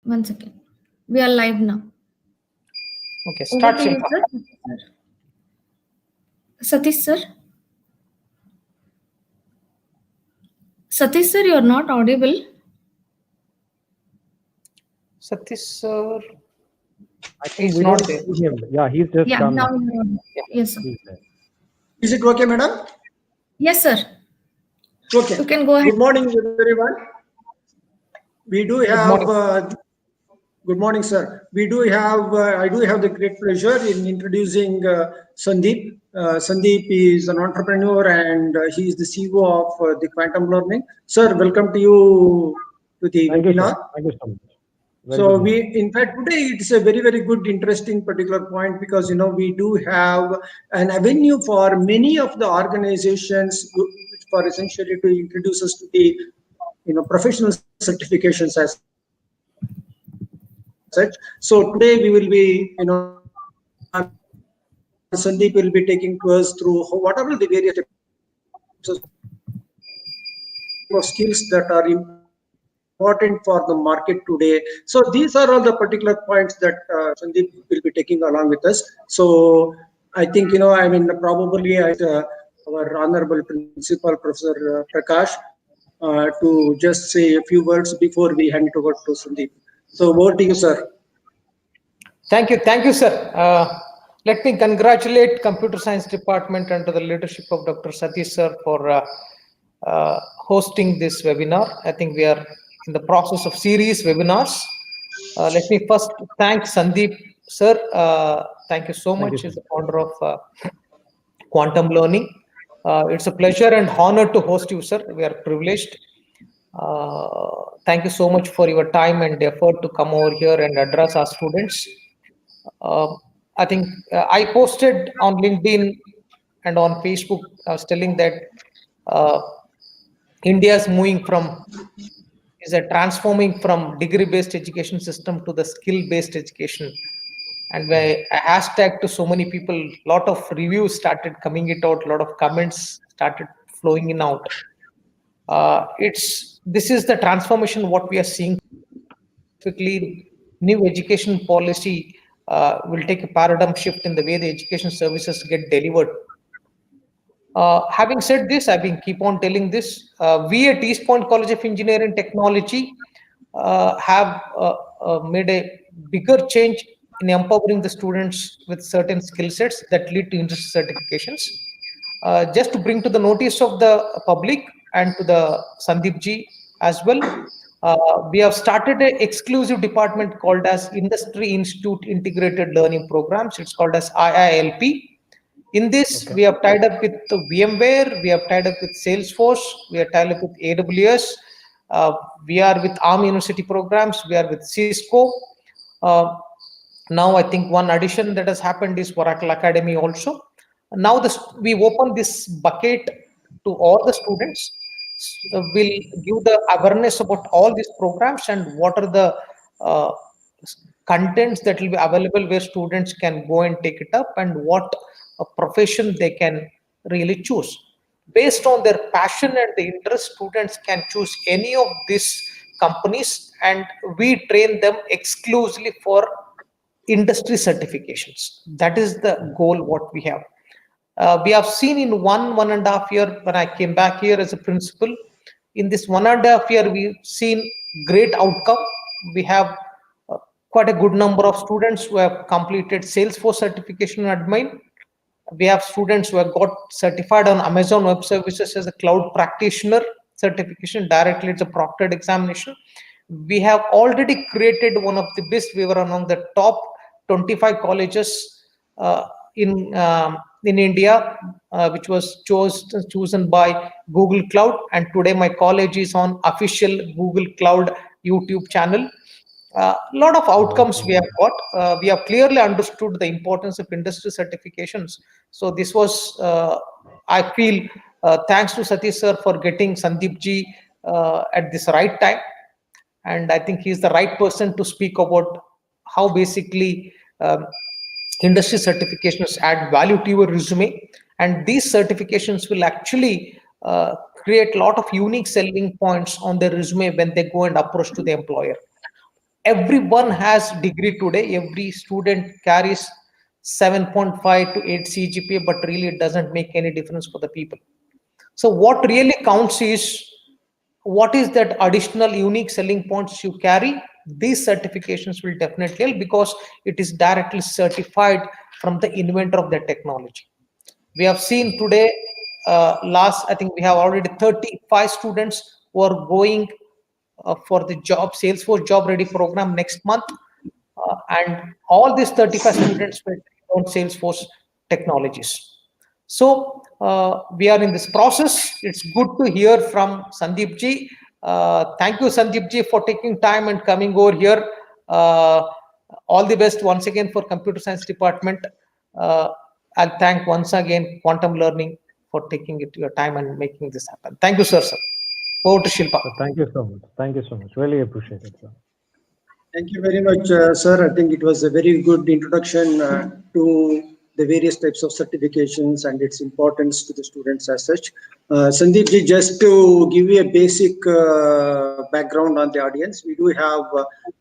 One second. We are live now. Okay, Over start, to you, Shilpa. sir. Satish sir. Satish sir, you are not audible. Satish sir, I think he's we not don't there. see him. Yeah, he's just Yeah, done. now you are audible. Yeah. Yes, sir. He's there. Is it okay, madam? Yes, sir. Okay. You can go ahead. Good morning, everyone. We do Good have. morning. Good morning, sir. We do have. I do have the great pleasure in introducing Sandeep. Sandeep is an entrepreneur and he is the CEO of the Quantum Learning. Sir, welcome to you to the Thank you, webinar. sir. Thank you so much. Very So good morning. in fact, today it's a very, very good, interesting particular point because, we do have an avenue for many of the organizations for essentially to introduce us to the, professional certifications as such. So today we will be, Sandeep will be taking to us through what are the various of skills that are important for the market today. So these are all the particular points that Sandeep will be taking along with us. So I think, probably our honorable principal, Professor Prakash, to just say a few words before we hand it over to Sandeep. So over to you, sir. Thank you, sir. Let me congratulate Computer Science Department under the leadership of Dr. Satish sir for hosting this webinar. I think we are in the process of series webinars. Let me first thank Sandeep sir. Thank you so Thank much. you, He's sir. the founder of Quantum Learning. It's a pleasure and honor to host you, sir. We are privileged. Thank you so much for your time and effort to come over here and address our students. I think I posted on LinkedIn and on Facebook. I was telling that India is transforming from degree-based education system to the skill-based education. And I hashtag to so many people, lot of reviews started coming it out, a lot of comments started flowing in out. This is the transformation what we are seeing. Specifically, new education policy will take a paradigm shift in the way the education services get delivered. Having said this, I've been keep on telling this. We at East Point College of Engineering and Technology have made a bigger change in empowering the students with certain skill sets that lead to industry certifications. Just to bring to the notice of the public and to the Sandeep ji as well, we have started an exclusive department called as Industry Institute Integrated Learning Programs. It's called as IILP. In this, we have tied up with VMware, we have tied up with Salesforce, we are tied up with AWS, we are with ARM University programs, we are with Cisco. Now, I think one addition that has happened is Oracle Academy also. Now, we open this bucket to all the students. We'll give the awareness about all these programs and what are the contents that will be available where students can go and take it up and what a profession they can really choose. Based on their passion and the interest, students can choose any of these companies and we train them exclusively for industry certifications. That is the goal what we have. We have seen in 1.5 year when I came back here as a principal. In this 1.5 year, we've seen great outcome. We have quite a good number of students who have completed Salesforce certification in admin. We have students who have got certified on Amazon Web Services as a cloud practitioner certification. Directly, it's a proctored examination. We have already created one of the best. We were among the top 25 colleges in India, which was chosen by Google Cloud. And today my college is on official Google Cloud YouTube channel. A lot of outcomes we have got. We have clearly understood the importance of industry certifications. So this was, I feel, thanks to Satish sir for getting Sandeep ji at this right time. And I think he's the right person to speak about how basically industry certifications add value to your resume. And these certifications will actually create a lot of unique selling points on their resume when they go and approach to the employer. everyone has degree today. Every student carries 7.5 to 8 CGPA, but really it doesn't make any difference for the people. So what really counts is what is that additional unique selling points you carry. These certifications will definitely help because it is directly certified from the inventor of the technology. We have seen today, I think we have already 35 students who are going for the job Salesforce Job Ready program next month, and all these 35 students will learn Salesforce technologies. So we are in this process. It's good to hear from Sandeep ji. Thank you, Sandeep ji, for taking time and coming over here. All the best once again for computer science department. I'll thank once again Quantum Learning for taking it your time and making this happen. Thank you, sir. Over to Shilpa. Thank you so much. Thank you so much. Really appreciate it, sir. Thank you very much, sir. I think it was a very good introduction to the various types of certifications and its importance to the students as such. Sandeep ji, just to give you a basic background on the audience, we do have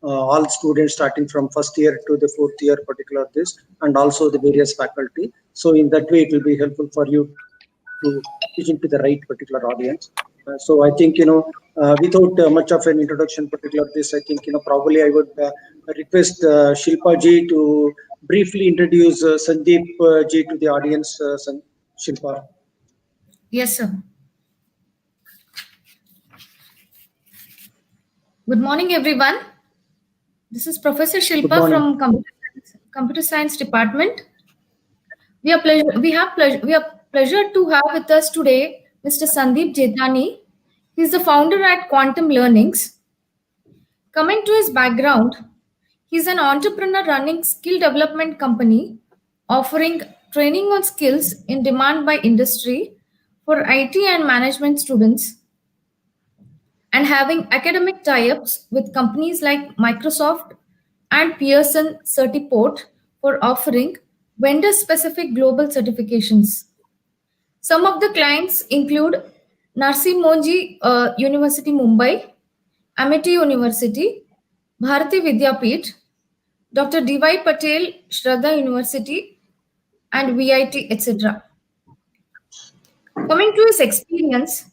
all students starting from first year to the fourth year, particular this, and also the various faculty. So in that way, it will be helpful for you to teach into the right particular audience. So I think, without much of an introduction, particular this, I think, probably I would request Shilpa ji to briefly introduce Sandeep ji to the audience. Shilpa. Yes, sir. Good morning, everyone. This is Professor Shilpa from Computer Science Department. We are pleasure to have with us today Mr. Sandeep Jetani. He is the founder at Quantum Learnings. Coming to his background, he is an entrepreneur running skill development company, offering training on skills in demand by industry for IT and management students, and having academic tie-ups with companies like Microsoft and Pearson Certiport for offering vendor-specific global certifications. Some of the clients include Narsi Monji University Mumbai, Amity University, Bharati Vidyapeeth, Dr. D.Y. Patel Shraddha University, and VIT, etc. Coming to his experience,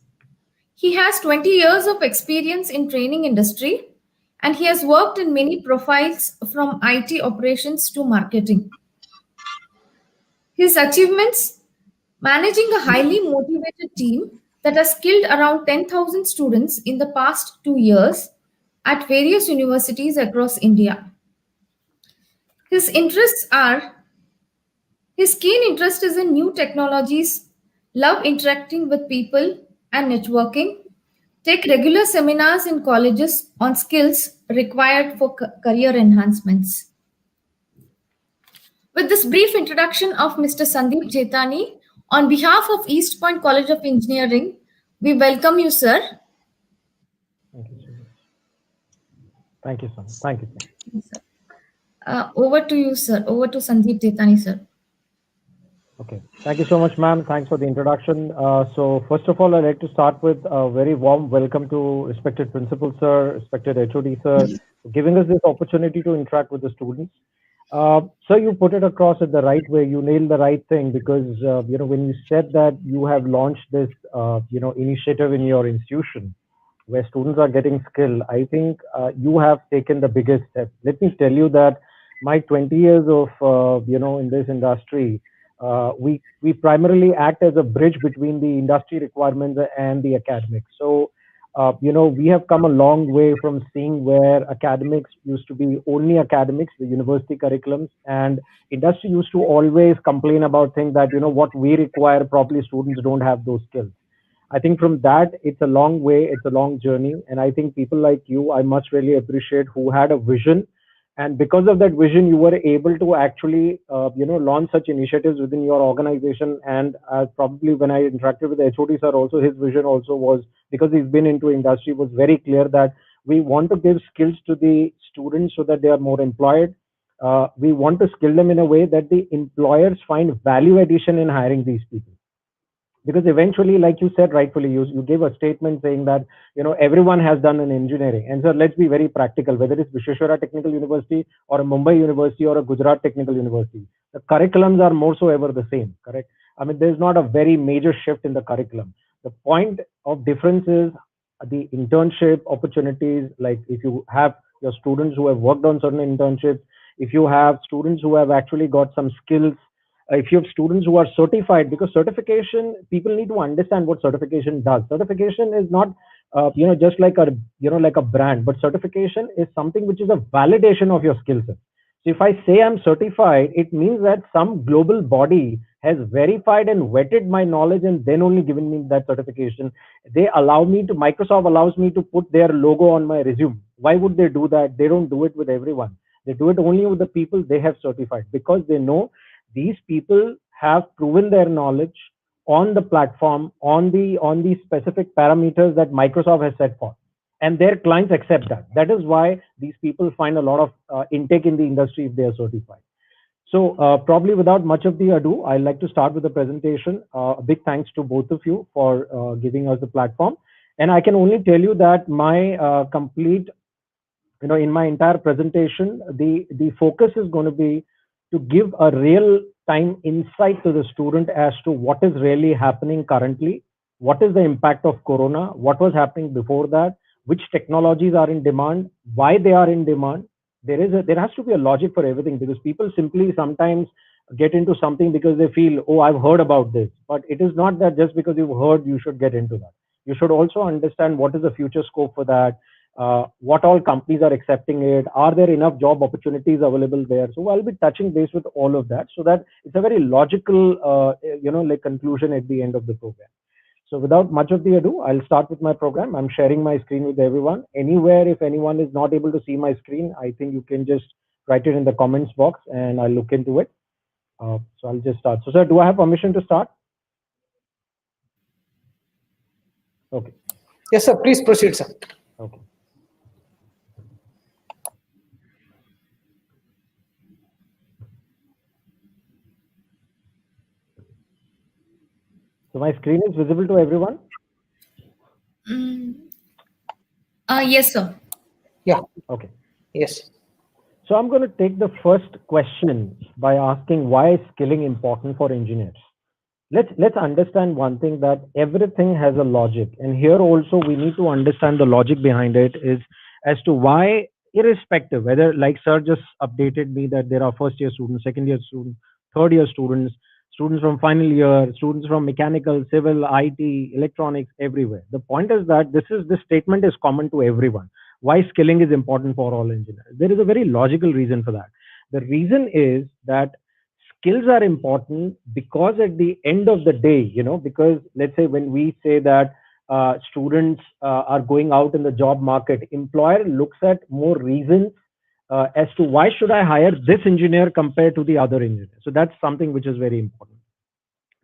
he has 20 years of experience in training industry, and he has worked in many profiles from IT operations to marketing. His achievements: managing a highly motivated team that has skilled around 10,000 students in the past 2 years at various universities across India. His interests are: his keen interest is in new technologies, love interacting with people and networking, take regular seminars in colleges on skills required for career enhancements. With this brief introduction of Mr. Sandeep Jetani, on behalf of East Point College of Engineering, we welcome you, sir. Thank you so much. Thank you so much. Thank you, sir. Yes, sir. Over to you, sir. Over to Sandeep Jetani, sir. Okay. Thank you so much, ma'am. Thanks for the introduction. So first of all, I'd like to start with a very warm welcome to respected principal, sir, respected HOD, sir, for giving us this opportunity to interact with the students. Sir, you put it across in the right way. You nailed the right thing because, when you said that you have launched this, initiative in your institution where students are getting skill, I think you have taken the biggest step. Let me tell you that my 20 years of, in this industry, we primarily act as a bridge between the industry requirements and the academics. So, we have come a long way from seeing where academics used to be only academics, the university curriculums, and industry used to always complain about things that, what we require, probably students don't have those skills. I think from that, it's a long way, it's a long journey. And I think people like you, I must really appreciate, who had a vision. And because of that vision, you were able to actually, launch such initiatives within your organization. And probably when I interacted with the HOD sir, also his vision also was, because he's been into industry, was very clear that we want to give skills to the students so that they are more employed. We want to skill them in a way that the employers find value addition in hiring these people. Because eventually, like you said rightfully, you gave a statement saying that everyone has done an engineering. And so let's be very practical, whether it's Vishweshwara Technical University or a Mumbai University or a Gujarat Technical University, the curriculums are more so ever the same, correct? I mean, there's not a very major shift in the curriculum. The point of difference is the internship opportunities. Like if you have your students who have worked on certain internships, if you have students who have actually got some skills, if you have students who are certified, because certification, people need to understand what certification does. Certification is not just like a like a brand, but certification is something which is a validation of your skill set. So if I say I'm certified, it means that some global body has verified and vetted my knowledge and then only given me that certification. Microsoft allows me to put their logo on my resume. Why would they do that? They don't do it with everyone. They do it only with the people they have certified, because they know these people have proven their knowledge on the platform, on the specific parameters that Microsoft has set forth, and their clients accept that. That is why these people find a lot of intake in the industry if they are certified. So probably without much of the ado, I'd like to start with the presentation. A big thanks to both of you for giving us the platform. And I can only tell you that my in my entire presentation, the focus is going to be to give a real time insight to the student as to what is really happening currently, what is the impact of Corona, what was happening before that, which technologies are in demand, why they are in demand. There has to be a logic for everything, because people simply sometimes get into something because they feel, oh, I've heard about this. But it is not that just because you've heard, you should get into that. You should also understand what is the future scope for that. What all companies are accepting it. Are there enough job opportunities available there? So I'll be touching base with all of that, so that it's a very logical, conclusion at the end of the program. So without much of the ado, I'll start with my program. I'm sharing my screen with everyone. Anywhere, if anyone is not able to see my screen, I think you can just write it in the comments box and I'll look into it. So I'll just start. So sir, do I have permission to start? Okay. Yes, sir. Please proceed, sir. Okay. So my screen is visible to everyone? Yes, sir. Yeah. Okay. Yes. So I'm going to take the first question by asking, why is skilling important for engineers? Let's understand one thing, that everything has a logic, and here also we need to understand the logic behind it, is as to why, irrespective whether, like sir just updated me, that there are first year students, second year students, third year students, students from final year, students from mechanical, civil, IT, electronics, everywhere. The point is that this statement is common to everyone. Why skilling is important for all engineers? There is a very logical reason for that. The reason is that skills are important because at the end of the day, because let's say when we say that students are going out in the job market, employer looks at more reasons as to why should I hire this engineer compared to the other engineer. So that's something which is very important.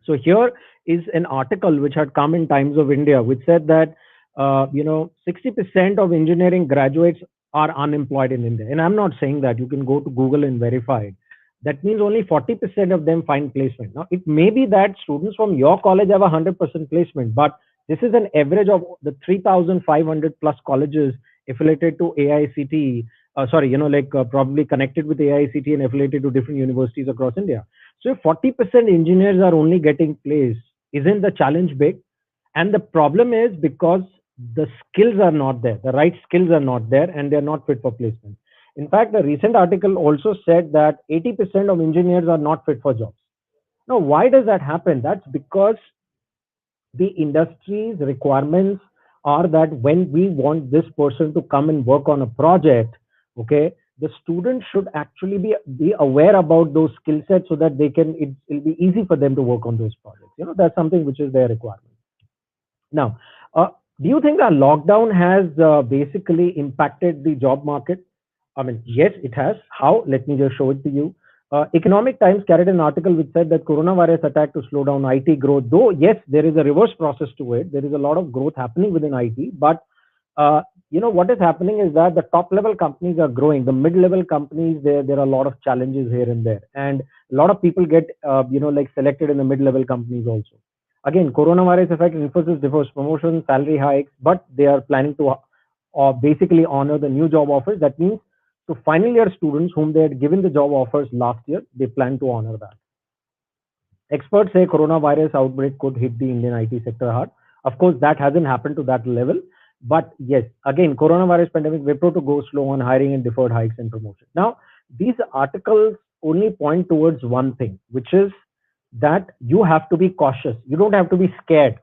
So here is an article which had come in Times of India, which said that 60% of engineering graduates are unemployed in India. And I'm not saying that. You can go to Google and verify it. That means only 40% of them find placement. Now, it may be that students from your college have 100% placement, but this is an average of the 3,500 plus colleges affiliated to AICTE, probably connected with AICTE and affiliated to different universities across India. So if 40% engineers are only getting placed, isn't the challenge big? And the problem is because the skills are not there, the right skills are not there, and they're not fit for placement. In fact, a recent article also said that 80% of engineers are not fit for jobs. Now, why does that happen? That's because the industry's requirements are that when we want this person to come and work on a project, okay, the student should actually be aware about those skill sets so that it'll be easy for them to work on those projects. That's something which is their requirement. Now, do you think that lockdown has basically impacted the job market? I mean, yes, it has. How? Let me just show it to you. Economic Times carried an article which said that coronavirus attack to slow down IT growth. Though, yes, there is a reverse process to it. There is a lot of growth happening within IT. But, what is happening is that the top level companies are growing. The mid-level companies, there are a lot of challenges here and there. And a lot of people get, selected in the mid-level companies also. Again, coronavirus effect, Infosys defers promotion, salary hikes, but they are planning to basically honor the new job offers. That means to final year students whom they had given the job offers last year, they plan to honor that. Experts say coronavirus outbreak could hit the Indian IT sector hard. Of course, that hasn't happened to that level. But yes, again, coronavirus pandemic, Wipro to go slow on hiring and deferred hikes and promotion. Now, these articles only point towards one thing, which is that you have to be cautious. You don't have to be scared.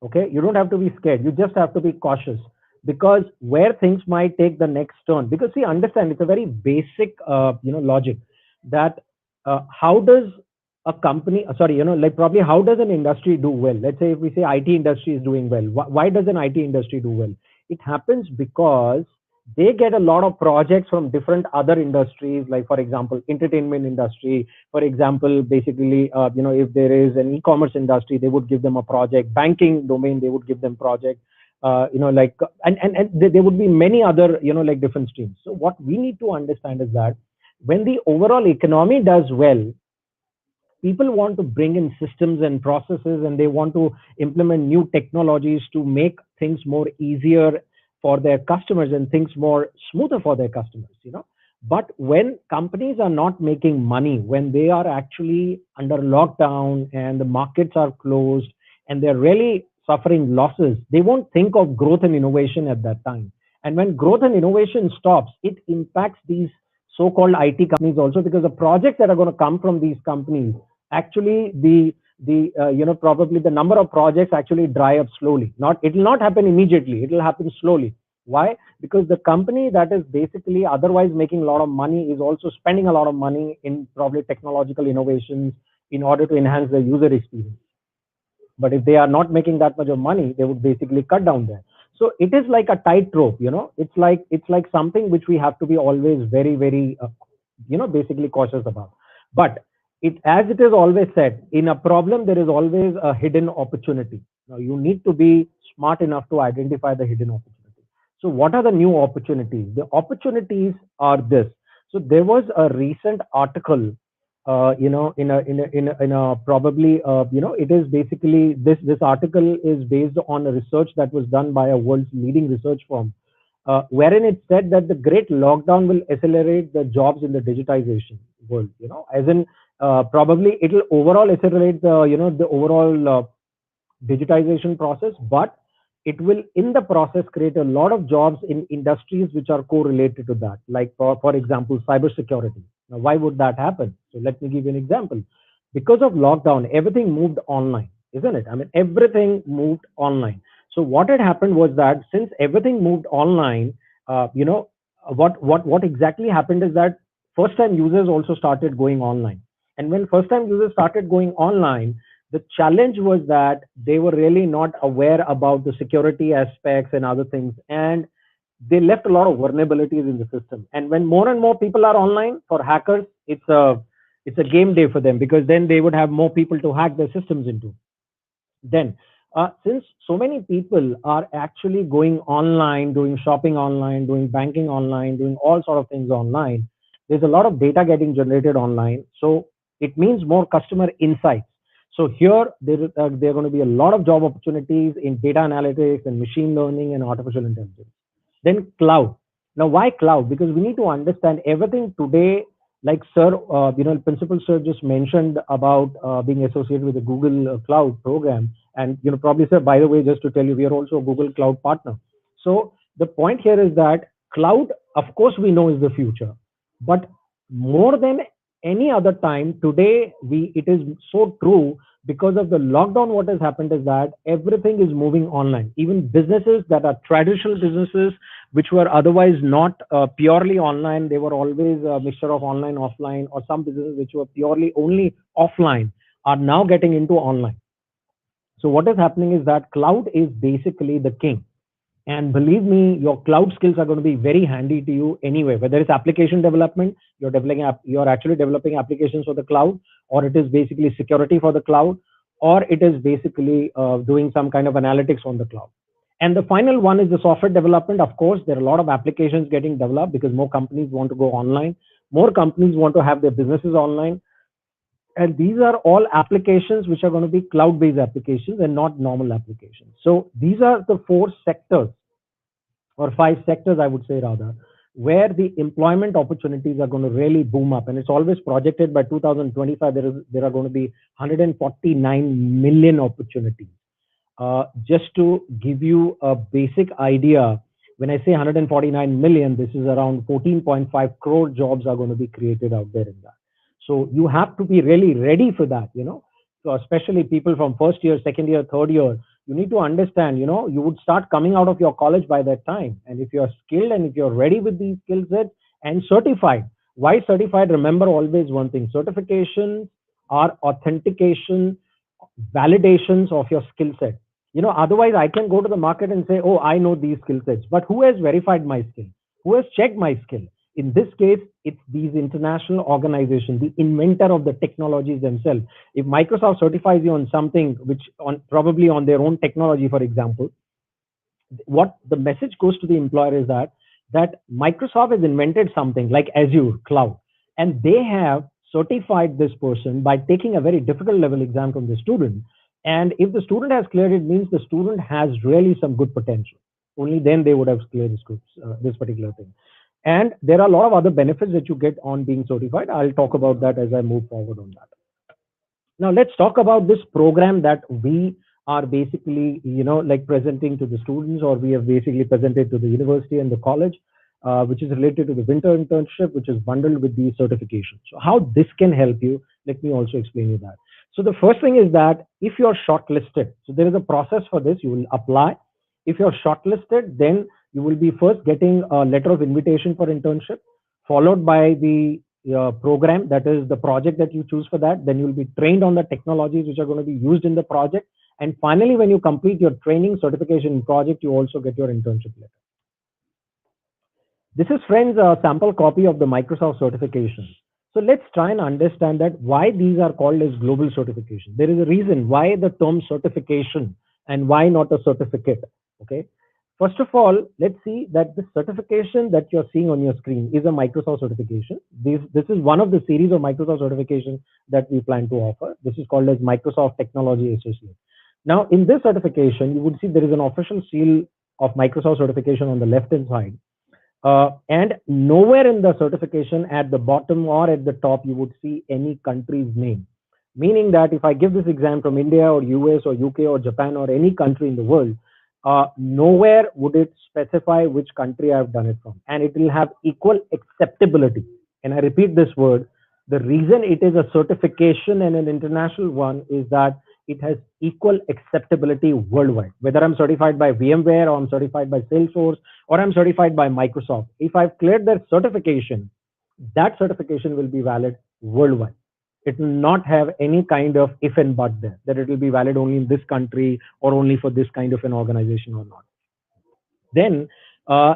Okay, you don't have to be scared. You just have to be cautious, because where things might take the next turn. Because see, understand, it's a very basic, logic that how does a company, like probably how does an industry do well? Let's say if we say IT industry is doing well, why does an IT industry do well? It happens because they get a lot of projects from different other industries, like for example, entertainment industry, for example, basically, if there is an e-commerce industry, they would give them a project, banking domain, they would give them project, and there would be many other, like different streams. So what we need to understand is that when the overall economy does well, people want to bring in systems and processes, and they want to implement new technologies to make things more easier for their customers and things more smoother for their customers, But when companies are not making money, when they are actually under lockdown and the markets are closed and they're really suffering losses, they won't think of growth and innovation at that time. And when growth and innovation stops, it impacts these so-called IT companies also, because the projects that are going to come from these companies, actually probably the number of projects actually dry up slowly. It will not happen immediately. It will happen slowly. Why? Because the company that is basically otherwise making a lot of money is also spending a lot of money in probably technological innovations in order to enhance the user experience. But if they are not making that much of money, they would basically cut down there. So it is like a tightrope, It's like something which we have to be always very, very, basically cautious about. But as it is always said, in a problem, there is always a hidden opportunity. Now, you need to be smart enough to identify the hidden opportunity. So what are the new opportunities? The opportunities are this. So there was a recent article, in a probably, it is basically, this article is based on a research that was done by a world's leading research firm, wherein it said that the great lockdown will accelerate the jobs in the digitization world, as in, probably it will overall accelerate the overall digitization process, but it will in the process create a lot of jobs in industries which are correlated to that, like for example, cybersecurity. Now, why would that happen? So let me give you an example. Because of lockdown, everything moved online, isn't it? I mean, everything moved online. So what had happened was that since everything moved online, what exactly happened is that first-time users also started going online. And when first-time users started going online, the challenge was that they were really not aware about the security aspects and other things, and they left a lot of vulnerabilities in the system. And when more and more people are online, for hackers, it's a game day for them, because then they would have more people to hack their systems into. Then, since so many people are actually going online, doing shopping online, doing banking online, doing all sort of things online, there's a lot of data getting generated online. So it means more customer insights. So here, there are going to be a lot of job opportunities in data analytics and machine learning and artificial intelligence. Then cloud. Now, why cloud? Because we need to understand everything today, like sir, Principal Sir just mentioned about being associated with the Google Cloud program. And, probably, sir, by the way, just to tell you, we are also a Google Cloud partner. So the point here is that cloud, of course, we know is the future, but more than any other time today, it is so true. Because of the lockdown, what has happened is that everything is moving online. Even businesses that are traditional businesses, which were otherwise not purely online, they were always a mixture of online, offline, or some businesses which were purely only offline, are now getting into online. So what is happening is that cloud is basically the king. And believe me, your cloud skills are going to be very handy to you anyway, whether it's application development, you're actually developing applications for the cloud, or it is basically security for the cloud, or it is basically doing some kind of analytics on the cloud. And the final one is the software development. Of course, there are a lot of applications getting developed because more companies want to go online. More companies want to have their businesses online. And these are all applications which are going to be cloud-based applications and not normal applications. So these are the 4 sectors, or 5 sectors, I would say rather, where the employment opportunities are going to really boom up. And it's always projected by 2025, there are going to be 149 million opportunities. Just to give you a basic idea, when I say 149 million, this is around 14.5 crore jobs are going to be created out there in that. So you have to be really ready for that, So especially people from first year, second year, third year, you need to understand, you would start coming out of your college by that time. And if you're skilled and if you're ready with these skill sets and certified, why certified? Remember always one thing: certifications are authentication, validations of your skill set. Otherwise I can go to the market and say, oh, I know these skill sets, but who has verified my skill? Who has checked my skill? In this case, it's these international organizations, the inventor of the technologies themselves. If Microsoft certifies you on something which probably on their own technology, for example, what the message goes to the employer is that Microsoft has invented something like Azure cloud, and they have certified this person by taking a very difficult level exam from the student. And if the student has cleared it, means the student has really some good potential. Only then they would have cleared this particular thing. And there are a lot of other benefits that you get on being certified. I'll talk about that as I move forward on that. Now let's talk about this program that we are basically, like presenting to the students, or we have basically presented to the university and the college, which is related to the winter internship, which is bundled with the certification. So how this can help you, let me also explain you that. So the first thing is that if you're shortlisted, so there is a process for this, you will apply. If you're shortlisted, then you will be first getting a letter of invitation for internship, followed by the program, that is the project that you choose for that. Then you will be trained on the technologies which are going to be used in the project. And finally, when you complete your training, certification, project, you also get your internship letter. This is, friends, a sample copy of the Microsoft certification. So let's try and understand that why these are called as global certification. There is a reason why the term certification and why not a certificate. Okay. First of all, let's see that the certification that you're seeing on your screen is a Microsoft certification. This is one of the series of Microsoft certification that we plan to offer. This is called as Microsoft Technology Associate. Now, in this certification, you would see there is an official seal of Microsoft certification on the left-hand side. And nowhere in the certification at the bottom or at the top, you would see any country's name. Meaning that if I give this exam from India or US or UK or Japan or any country in the world, nowhere would it specify which country I've done it from. And it will have equal acceptability. And I repeat this word, the reason it is a certification and an international one is that it has equal acceptability worldwide. Whether I'm certified by VMware or I'm certified by Salesforce or I'm certified by Microsoft, if I've cleared that certification, that certification will be valid worldwide. It will not have any kind of if and but there, that it will be valid only in this country or only for this kind of an organization or not. Then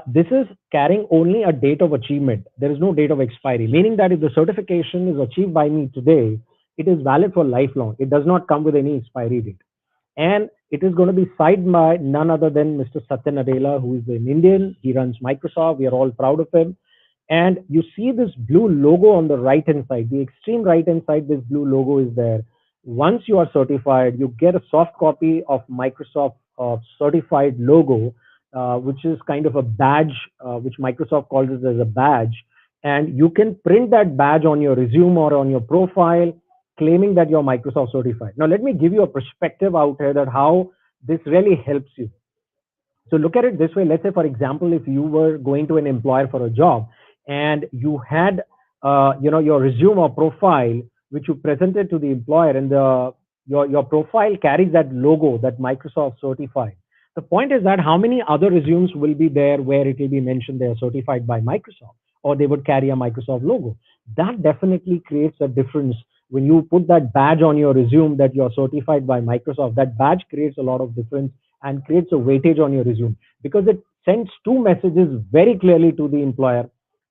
this is carrying only a date of achievement. There is no date of expiry, meaning that if the certification is achieved by me today, it is valid for lifelong. It does not come with any expiry date. And it is going to be signed by none other than Mr. Satya Nadella, who is an Indian. He runs Microsoft. We are all proud of him. And you see this blue logo on the right-hand side, the extreme right-hand side, this blue logo is there. Once you are certified, you get a soft copy of Microsoft certified logo, which is kind of a badge, which Microsoft calls it as a badge. And you can print that badge on your resume or on your profile, claiming that you're Microsoft certified. Now, let me give you a perspective out here that how this really helps you. So look at it this way. Let's say, for example, if you were going to an employer for a job and you had, your resume or profile, which you presented to the employer, and your profile carries that logo, that Microsoft certified. The point is that how many other resumes will be there where it will be mentioned they are certified by Microsoft, or they would carry a Microsoft logo. That definitely creates a difference. When you put that badge on your resume that you're certified by Microsoft, that badge creates a lot of difference and creates a weightage on your resume, because it sends two messages very clearly to the employer.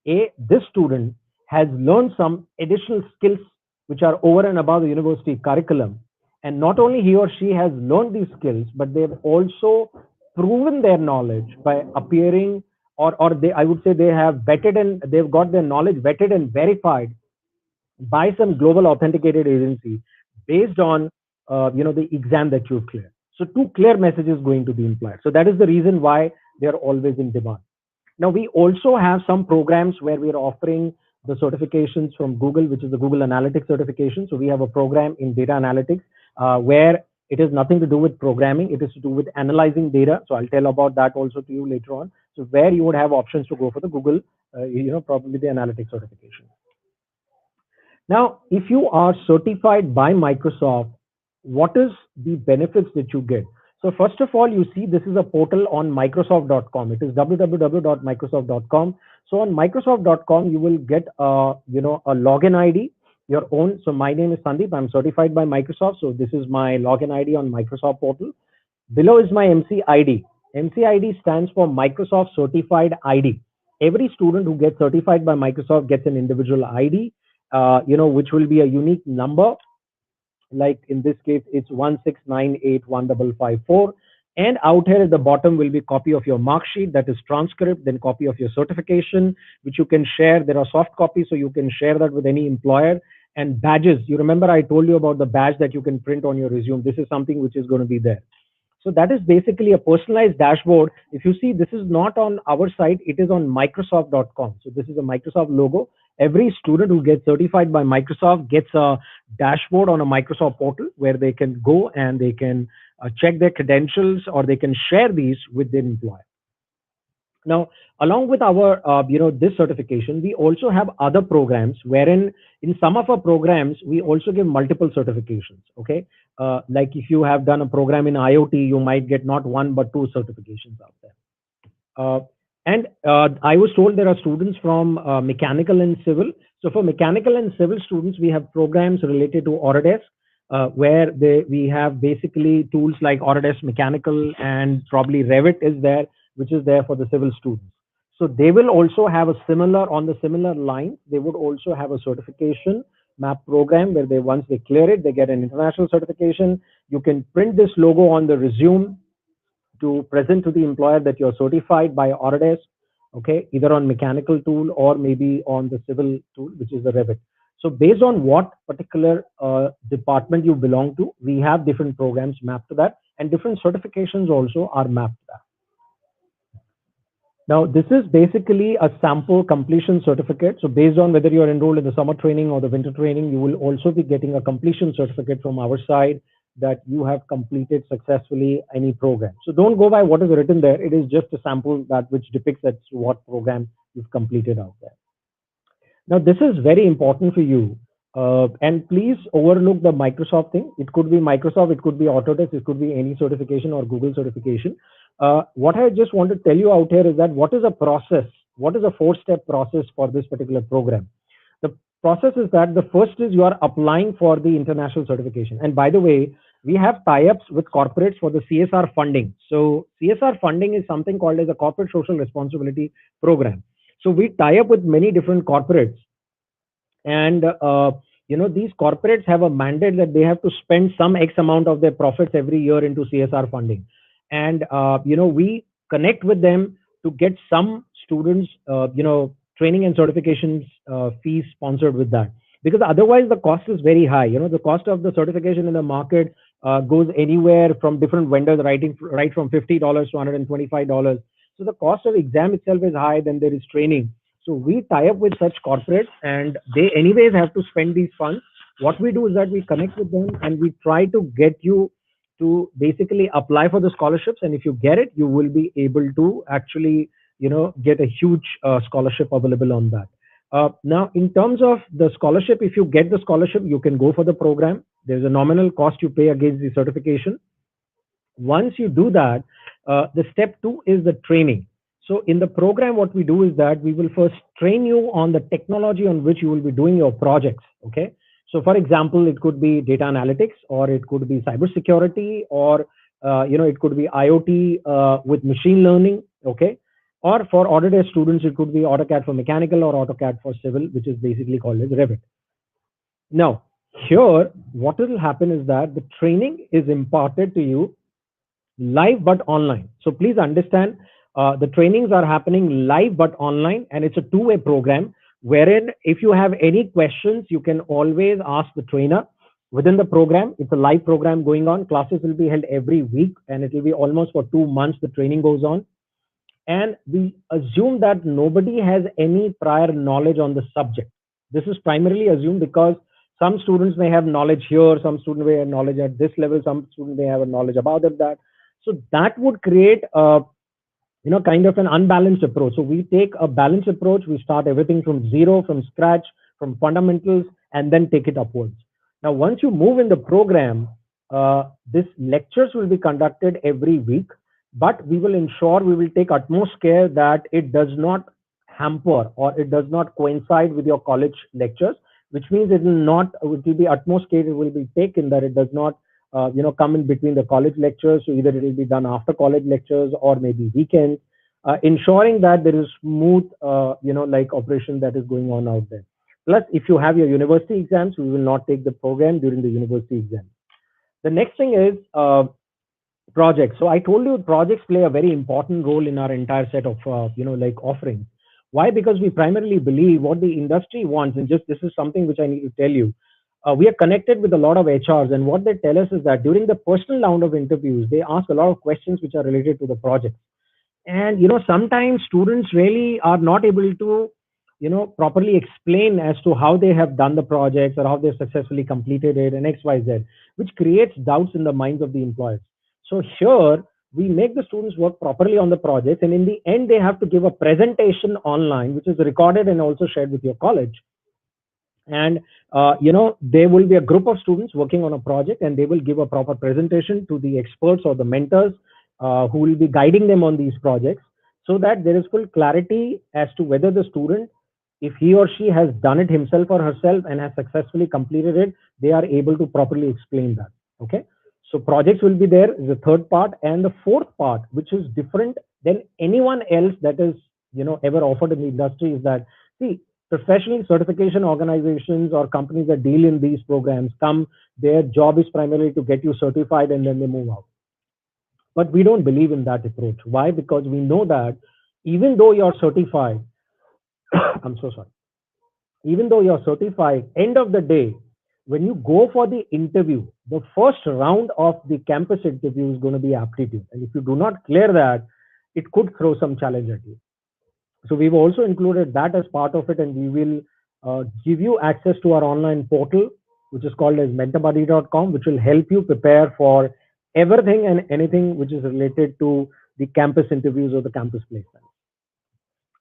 A, this student has learned some additional skills which are over and above the university curriculum. And not only he or she has learned these skills, but they've also proven their knowledge by appearing, or I would say they have vetted and they've got their knowledge vetted and verified by some global authenticated agency based on the exam that you've cleared. So two clear messages going to be implied. So that is the reason why they are always in demand. Now we also have some programs where we are offering the certifications from Google, which is the Google Analytics certification. So we have a program in data analytics where it has nothing to do with programming. It is to do with analyzing data. So I'll tell about that also to you later on. So where you would have options to go for the Google, probably the analytics certification. Now, if you are certified by Microsoft, what is the benefits that you get? So first of all, you see this is a portal on Microsoft.com. It is www.microsoft.com. So on Microsoft.com, you will get a login ID, your own. So my name is Sandeep. I'm certified by Microsoft. So this is my login ID on Microsoft portal. Below is my MC ID. MC ID stands for Microsoft Certified ID. Every student who gets certified by Microsoft gets an individual ID, which will be a unique number. Like in this case, it's 169815554. And out here at the bottom will be copy of your mark sheet, that is transcript, then copy of your certification, which you can share. There are soft copies, so you can share that with any employer. And badges. You remember I told you about the badge that you can print on your resume. This is something which is going to be there. So that is basically a personalized dashboard. If you see, this is not on our site, it is on Microsoft.com. So this is a Microsoft logo. Every student who gets certified by Microsoft gets a dashboard on a Microsoft portal where they can go and they can check their credentials, or they can share these with their employer. Now, along with our, this certification, we also have other programs wherein in some of our programs, we also give multiple certifications. Okay. Like if you have done a program in IoT, you might get not one, but two certifications out there. I was told there are students from mechanical and civil. So for mechanical and civil students, we have programs related to Autodesk, where we have basically tools like Autodesk Mechanical, and probably Revit is there, which is there for the civil students. So they will also have a similar line. They would also have a certification map program where once they clear it, they get an international certification. You can print this logo on the resume to present to the employer that you're certified by Autodesk, okay, either on mechanical tool or maybe on the civil tool, which is the Revit. So based on what particular department you belong to, we have different programs mapped to that, and different certifications also are mapped to that. Now, this is basically a sample completion certificate. So based on whether you're enrolled in the summer training or the winter training, you will also be getting a completion certificate from our side that you have completed successfully any program. So don't go by what is written there. It is just a sample that which depicts that what program you've completed out there. Now, this is very important for you. And please overlook the Microsoft thing. It could be Microsoft, it could be Autodesk, it could be any certification or Google certification. What I just want to tell you out here is that what is a process? What is a 4-step process for this particular program? The process is that the first is you are applying for the international certification. And by the way, we have tie-ups with corporates for the CSR funding. So CSR funding is something called as a corporate social responsibility program. So we tie up with many different corporates, and these corporates have a mandate that they have to spend some X amount of their profits every year into CSR funding. And we connect with them to get some students training and certifications fees sponsored with that, because otherwise the cost is very high. The cost of the certification in the market goes anywhere from different vendors, right from $50 to $125. So the cost of exam itself is high, then there is training. So we tie up with such corporates, and they anyways have to spend these funds. What we do is that we connect with them and we try to get you to basically apply for the scholarships. And if you get it, you will be able to actually, get a huge scholarship available on that. Now, in terms of the scholarship, if you get the scholarship, you can go for the program. There's a nominal cost you pay against the certification. Once you do that, the step 2 is the training. So in the program, what we do is that we will first train you on the technology on which you will be doing your projects. Okay. So for example, it could be data analytics, or it could be cybersecurity, or it could be IoT with machine learning. Okay. Or for Autodesk students, it could be AutoCAD for mechanical or AutoCAD for civil, which is basically called as Revit. Now, here, what will happen is that the training is imparted to you live but online. So please understand, the trainings are happening live but online, and it's a 2-way program wherein if you have any questions, you can always ask the trainer within the program. It's a live program going on. Classes will be held every week, and it will be almost for 2 months. The training goes on. And we assume that nobody has any prior knowledge on the subject. This is primarily assumed because some students may have knowledge here, some students may have knowledge at this level, some students may have a knowledge about that. So that would create a kind of an unbalanced approach. So we take a balanced approach. We start everything from zero, from scratch, from fundamentals, and then take it upwards. Now, once you move in the program, these lectures will be conducted every week, but we will ensure, we will take utmost care that it does not hamper or it does not coincide with your college lectures, which means it will be utmost care it will be taken that it does not come in between the college lectures. So either it will be done after college lectures or maybe weekends, ensuring that there is smooth operation that is going on out there. Plus, if you have your university exams, we will not take the program during the university exam. The next thing is projects. So I told you projects play a very important role in our entire set of offerings. Why? Because we primarily believe what the industry wants, and just this is something which I need to tell you. We are connected with a lot of HRs, and what they tell us is that during the personal round of interviews, they ask a lot of questions which are related to the project. And sometimes students really are not able to properly explain as to how they have done the projects or how they successfully completed it and XYZ, which creates doubts in the minds of the employers. So here we make the students work properly on the projects, and in the end they have to give a presentation online, which is recorded and also shared with your college. And there will be a group of students working on a project, and they will give a proper presentation to the experts or the mentors who will be guiding them on these projects, so that there is full clarity as to whether the student, if he or she has done it himself or herself and has successfully completed it, they are able to properly explain that. Okay. So projects will be there is the third part. And the fourth part, which is different than anyone else that is, ever offered in the industry, is that, see, professional certification organizations or companies that deal in these programs their job is primarily to get you certified and then they move out. But we don't believe in that approach. Why? Because we know that even though you're certified, I'm so sorry. Even though you're certified, end of the day, when you go for the interview, the first round of the campus interview is going to be aptitude. And if you do not clear that, it could throw some challenge at you. So we've also included that as part of it, and we will give you access to our online portal, which is called as mentorbuddy.com, which will help you prepare for everything and anything which is related to the campus interviews or the campus placement.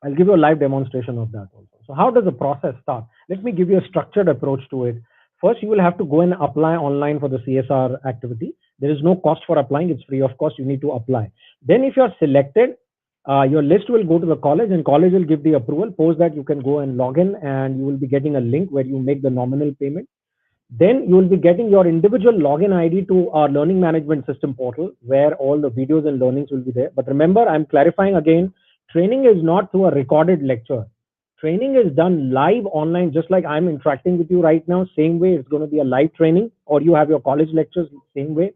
I'll give you a live demonstration of that also. So how does the process start? Let me give you a structured approach to it. First, you will have to go and apply online for the CSR activity. There is no cost for applying. It's free of cost. You need to apply. Then if you're selected, your list will go to the college, and college will give the approval. Post that, you can go and log in, and you will be getting a link where you make the nominal payment. Then you will be getting your individual login ID to our learning management system portal, where all the videos and learnings will be there. But remember, I'm clarifying again, training is not through a recorded lecture. Training is done live online, just like I'm interacting with you right now. Same way, it's going to be a live training, or you have your college lectures, same way.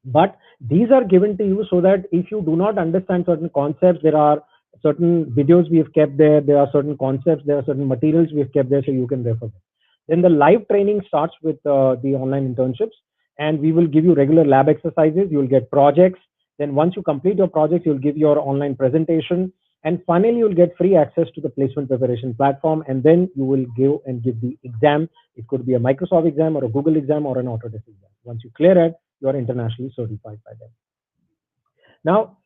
But these are given to you so that if you do not understand certain concepts, there are certain videos we have kept there, there are certain concepts, there are certain materials we have kept there, so you can refer them. Then the live training starts with the online internships, and we will give you regular lab exercises. You will get projects. Then once you complete your projects, you'll give your online presentation. And finally, you'll get free access to the placement preparation platform. And then you will go and give the exam. It could be a Microsoft exam or a Google exam or an Autodesk exam. Once you clear it, you are internationally certified by them. Now,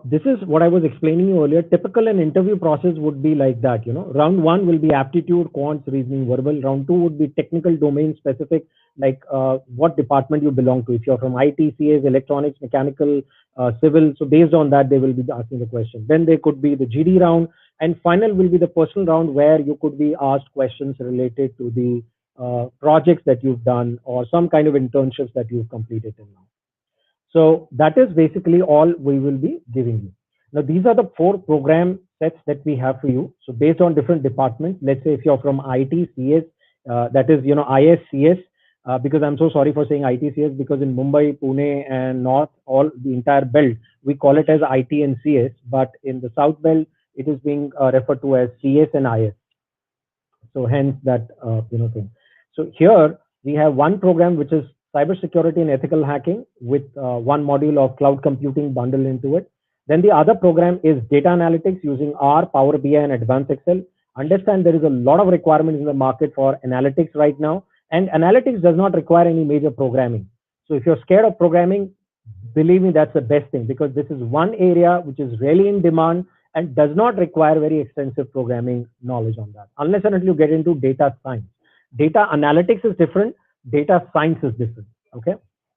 this is what I was explaining you earlier. Typical an interview process would be like that. Round one will be aptitude, quants, reasoning, verbal. Round two would be technical domain specific, like what department you belong to. If you're from IT, CS, electronics, mechanical, civil. So based on that, they will be asking the question. Then there could be the GD round, and final will be the personal round, where you could be asked questions related to the projects that you've done or some kind of internships that you've completed till now. So that is basically all we will be giving you. Now, these are the 4 program sets that we have for you. So based on different departments, let's say if you're from IT, CS, that is, IS, CS, because I'm so sorry for saying IT, CS, because in Mumbai, Pune, and North, all the entire belt, we call it as IT and CS, but in the South belt, it is being referred to as CS and IS. So hence that thing. So here we have one program which is cybersecurity and ethical hacking with one module of cloud computing bundled into it. Then the other program is data analytics using R, Power BI, and Advanced Excel. Understand there is a lot of requirements in the market for analytics right now, and analytics does not require any major programming. So if you're scared of programming, believe me, that's the best thing, because this is one area which is really in demand and does not require very extensive programming knowledge on that, unless and until you get into data science. Data analytics is different, data science is different. Okay.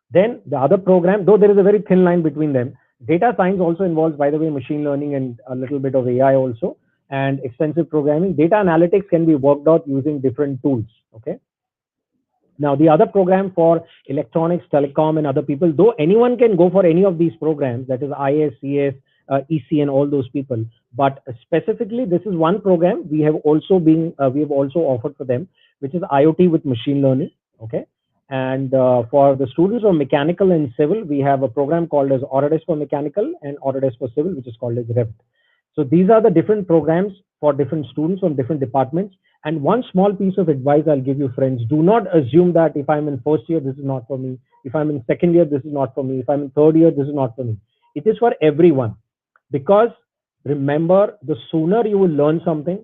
Then the other program, though there is a very thin line between them, data science also involves, by the way, machine learning and a little bit of AI also, and extensive programming. Data analytics can be worked out using different tools. Okay. Now, the other program for electronics, telecom, and other people, though anyone can go for any of these programs, that is IS, CS, EC, and all those people. But specifically, this is one program we have also offered for them, which is IoT with machine learning. Okay. And for the students of mechanical and civil, we have a program called as Autodesk for Mechanical and Autodesk for Civil, which is called as Revit. So these are the different programs for different students from different departments. And one small piece of advice I'll give you, friends: do not assume that if I'm in first year, this is not for me. If I'm in second year, this is not for me. If I'm in third year, this is not for me. It is for everyone. Because remember, the sooner you will learn something,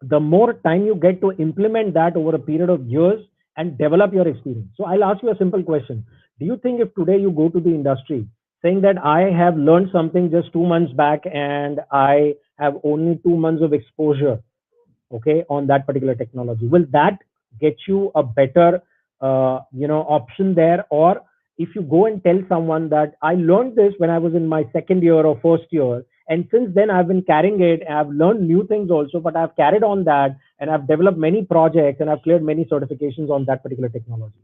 the more time you get to implement that over a period of years and develop your experience. So I'll ask you a simple question. Do you think if today you go to the industry saying that I have learned something just 2 months back and I have only 2 months of exposure, okay, on that particular technology, will that get you a better option there? Or if you go and tell someone that I learned this when I was in my second year or first year, and since then I've been carrying it, I've learned new things also, but I've carried on that and I've developed many projects and I've cleared many certifications on that particular technology.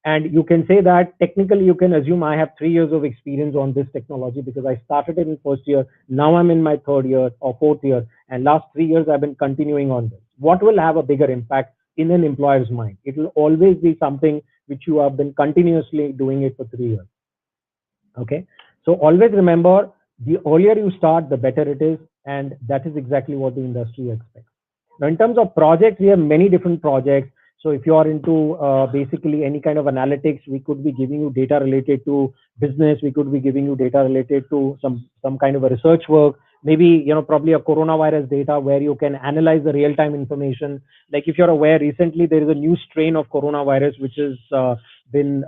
And you can say that technically you can assume I have 3 years of experience on this technology because I started it in first year. Now I'm in my third year or fourth year, and last 3 years I've been continuing on this. What will have a bigger impact in an employer's mind? It will always be something which you have been continuously doing it for 3 years. Okay. So always remember, the earlier you start, the better it is. And that is exactly what the industry expects. Now, in terms of projects, we have many different projects. So if you are into basically any kind of analytics, we could be giving you data related to business. We could be giving you data related to some kind of a research work. Maybe, probably a coronavirus data where you can analyze the real-time information. Like if you're aware, recently there is a new strain of coronavirus which has been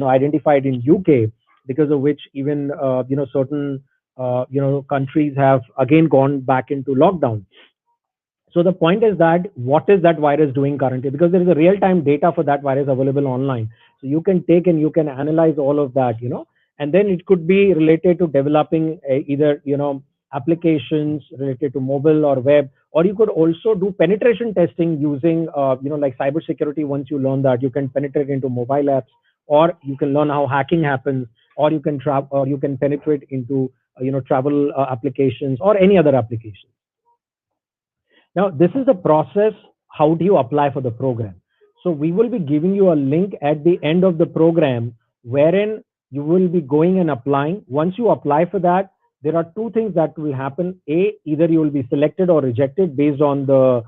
identified in UK, because of which even certain countries have again gone back into lockdown. So the point is that what is that virus doing currently? Because there is a real-time data for that virus available online. So you can take and you can analyze all of that, and then it could be related to developing either, applications related to mobile or web, or you could also do penetration testing using, like cybersecurity. Once you learn that, you can penetrate into mobile apps, or you can learn how hacking happens, or you can penetrate into, travel applications or any other application. Now, this is the process. How do you apply for the program? So we will be giving you a link at the end of the program wherein you will be going and applying. Once you apply for that, there are two things that will happen. Either you will be selected or rejected based on the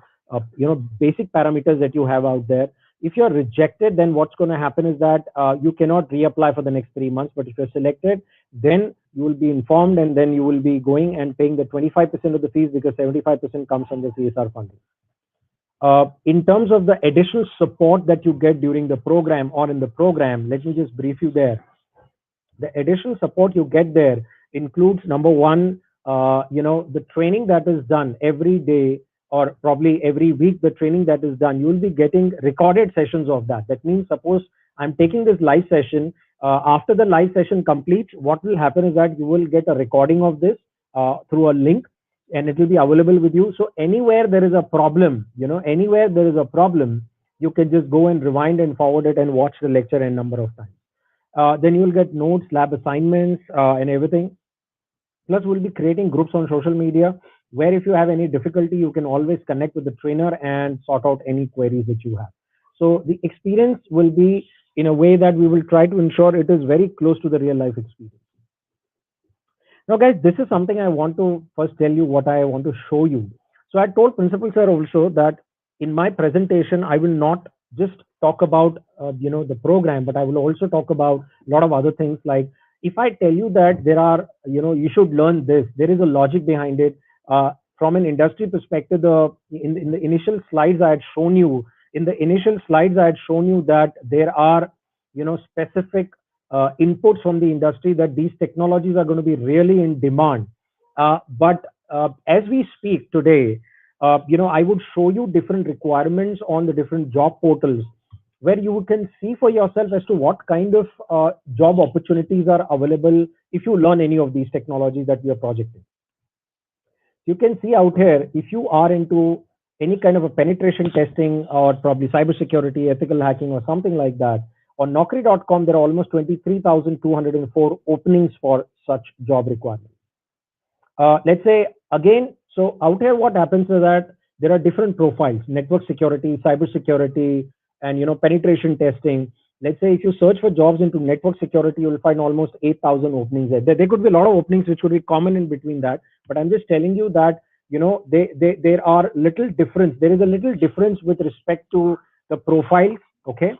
basic parameters that you have out there. If you're rejected, then what's going to happen is that you cannot reapply for the next 3 months. But if you're selected, then you will be informed, and then you will be going and paying the 25% of the fees, because 75% comes from the CSR funding. In terms of the additional support that you get during the program or in the program, let me just brief you there. The additional support you get there includes, number one, the training that is done every day, or probably every week, the training that is done, you will be getting recorded sessions of that. That means, suppose I'm taking this live session, after the live session completes, what will happen is that you will get a recording of this through a link, and it will be available with you. So anywhere there is a problem, you can just go and rewind and forward it and watch the lecture a number of times. Then you will get notes, lab assignments, and everything. Plus, we'll be creating groups on social media where if you have any difficulty, you can always connect with the trainer and sort out any queries that you have. So the experience will be in a way that we will try to ensure it is very close to the real life experience. Now, guys, this is something I want to first tell you what I want to show you. So I told Principal Sir also that in my presentation, I will not just talk about the program, but I will also talk about a lot of other things. Like if I tell you that there are, you should learn this, there is a logic behind it. From an industry perspective, in the initial slides I had shown you, that there are, specific inputs from the industry that these technologies are going to be really in demand. But as we speak today, I would show you different requirements on the different job portals where you can see for yourself as to what kind of job opportunities are available if you learn any of these technologies that we are projecting. You can see out here, if you are into any kind of a penetration testing or probably cybersecurity, ethical hacking or something like that, on Naukri.com, there are almost 23,204 openings for such job requirements. Let's say again, so out here what happens is that there are different profiles: network security, cybersecurity, and penetration testing. Let's say if you search for jobs into network security, you'll find almost 8,000 openings there. There could be a lot of openings which would be common in between that, but I'm just telling you that there are little difference. There is a little difference with respect to the profiles, okay?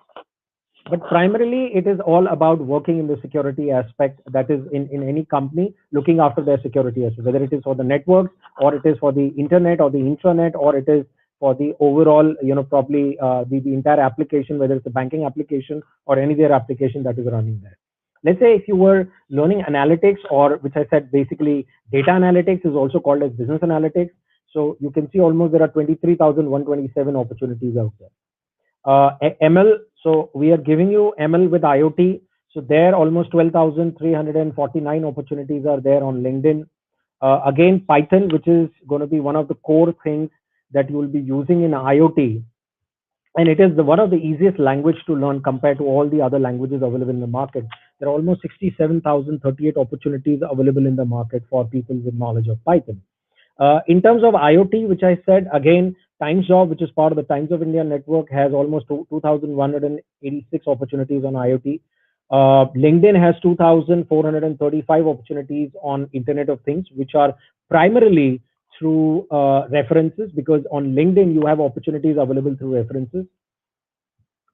But primarily it is all about working in the security aspect, that is in any company looking after their security aspect, whether it is for the networks or it is for the internet or the intranet or it is for the overall, probably the entire application, whether it's a banking application or any other application that is running there. Let's say if you were learning analytics, or which I said basically data analytics is also called as business analytics. So you can see almost there are 23,127 opportunities out there. ML, so we are giving you ML with IoT. So there almost 12,349 opportunities are there on LinkedIn. Again, Python, which is going to be one of the core things that you will be using in IoT. And it is one of the easiest language to learn compared to all the other languages available in the market. There are almost 67,038 opportunities available in the market for people with knowledge of Python. In terms of IoT, which I said, again, TimesJob, which is part of the Times of India network, has almost 2,186 opportunities on IoT. LinkedIn has 2,435 opportunities on Internet of Things, which are primarily through references, because on LinkedIn you have opportunities available through references.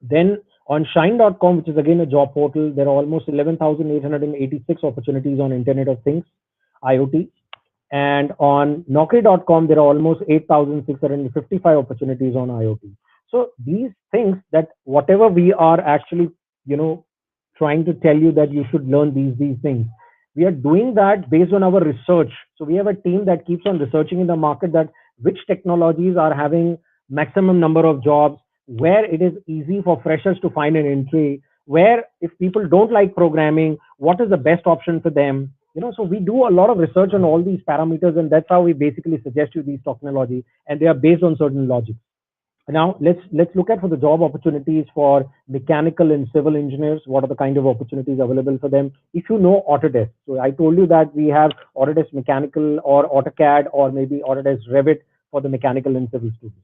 Then on Shine.com, which is again a job portal, there are almost 11,886 opportunities on Internet of Things, IoT. And on Naukri.com, there are almost 8,655 opportunities on IoT. So these things, that whatever we are actually, trying to tell you that you should learn these things, we are doing that based on our research. So we have a team that keeps on researching in the market that which technologies are having maximum number of jobs, where it is easy for freshers to find an entry, where if people don't like programming, what is the best option for them. So we do a lot of research on all these parameters, and that's how we basically suggest you these technologies, and they are based on certain logic. Now let's look at for the job opportunities for mechanical and civil engineers. What are the kind of opportunities available for them? If you know Autodesk, so I told you that we have Autodesk Mechanical or AutoCAD or maybe Autodesk Revit for the mechanical and civil students.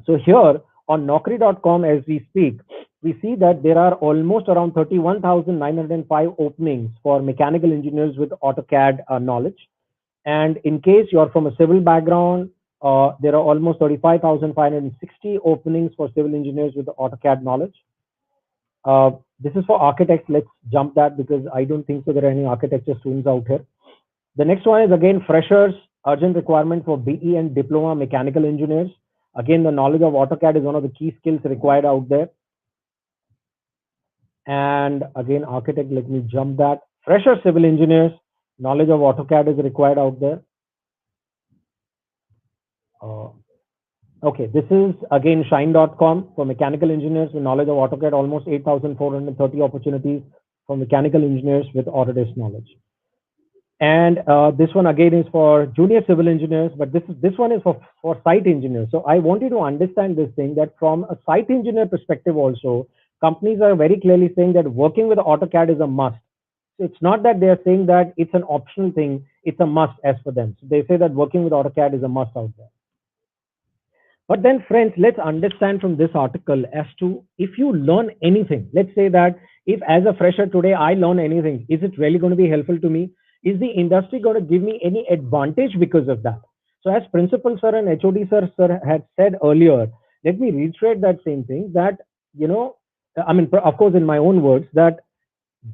So here on Naukri.com, as we speak, we see that there are almost around 31,905 openings for mechanical engineers with AutoCAD knowledge. And in case you're from a civil background, there are almost 35,560 openings for civil engineers with AutoCAD knowledge. This is for architects. Let's jump that because I don't think so there are any architecture students out here. The next one is again freshers, urgent requirement for BE and diploma mechanical engineers. Again, the knowledge of AutoCAD is one of the key skills required out there. And again, architect, let me jump that. Fresher civil engineers, knowledge of AutoCAD is required out there. Okay, this is again Shine.com for mechanical engineers with knowledge of AutoCAD, almost 8,430 opportunities for mechanical engineers with Autodesk knowledge. And this one again is for junior civil engineers, but this one is for site engineers. So I want you to understand this thing, that from a site engineer perspective also, companies are very clearly saying that working with AutoCAD is a must. So it's not that they are saying that it's an optional thing, it's a must as for them. So they say that working with AutoCAD is a must out there. But then friends, let's understand from this article as to if you learn anything. Let's say that if as a fresher today I learn anything, is it really going to be helpful to me? Is the industry going to give me any advantage because of that? So as principal sir and HOD sir had said earlier, let me reiterate that same thing, that, you know, I mean, of course, in my own words, that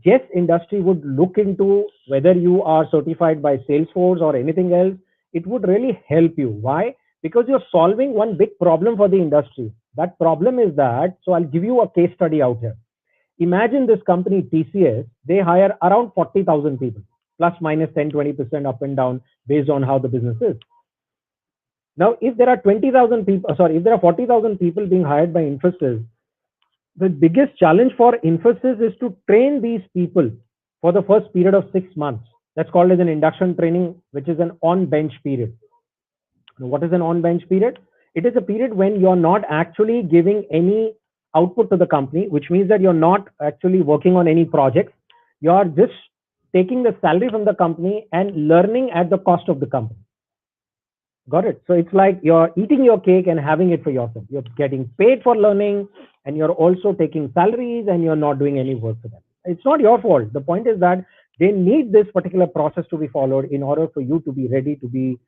yes, industry would look into whether you are certified by Salesforce or anything else. It would really help you. Why? Because you're solving one big problem for the industry. That problem is that, so I'll give you a case study out here. Imagine this company TCS, they hire around 40,000 people, plus minus 10, 20% up and down based on how the business is. Now, if there are 20,000 people, sorry, if there are 40,000 people being hired by Infosys, the biggest challenge for Infosys is to train these people for the first period of 6 months. That's called as an induction training, which is an on-bench period. Now, what is an on-bench period? It is a period when you're not actually giving any output to the company, which means that you're not actually working on any projects. You're just taking the salary from the company and learning at the cost of the company. Got it? So it's like you're eating your cake and having it for yourself. You're getting paid for learning, and you're also taking salaries, and you're not doing any work for them. It's not your fault. The point is that they need this particular process to be followed in order for you to be ready to be,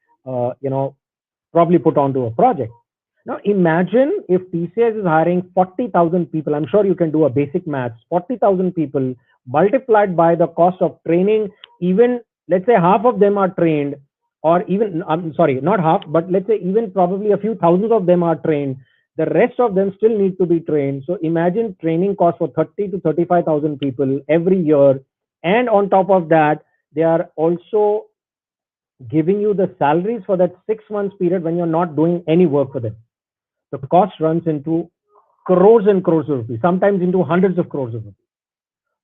probably put onto a project. Now imagine if TCS is hiring 40,000 people. I'm sure you can do a basic maths. 40,000 people multiplied by the cost of training. Even let's say half of them are trained, or even, I'm sorry, not half, but let's say even probably a few thousands of them are trained. The rest of them still need to be trained. So imagine training costs for 30 to 35,000 people every year, and on top of that, they are also giving you the salaries for that 6 months period when you're not doing any work for them. The cost runs into crores and crores of rupees, sometimes into hundreds of crores of rupees.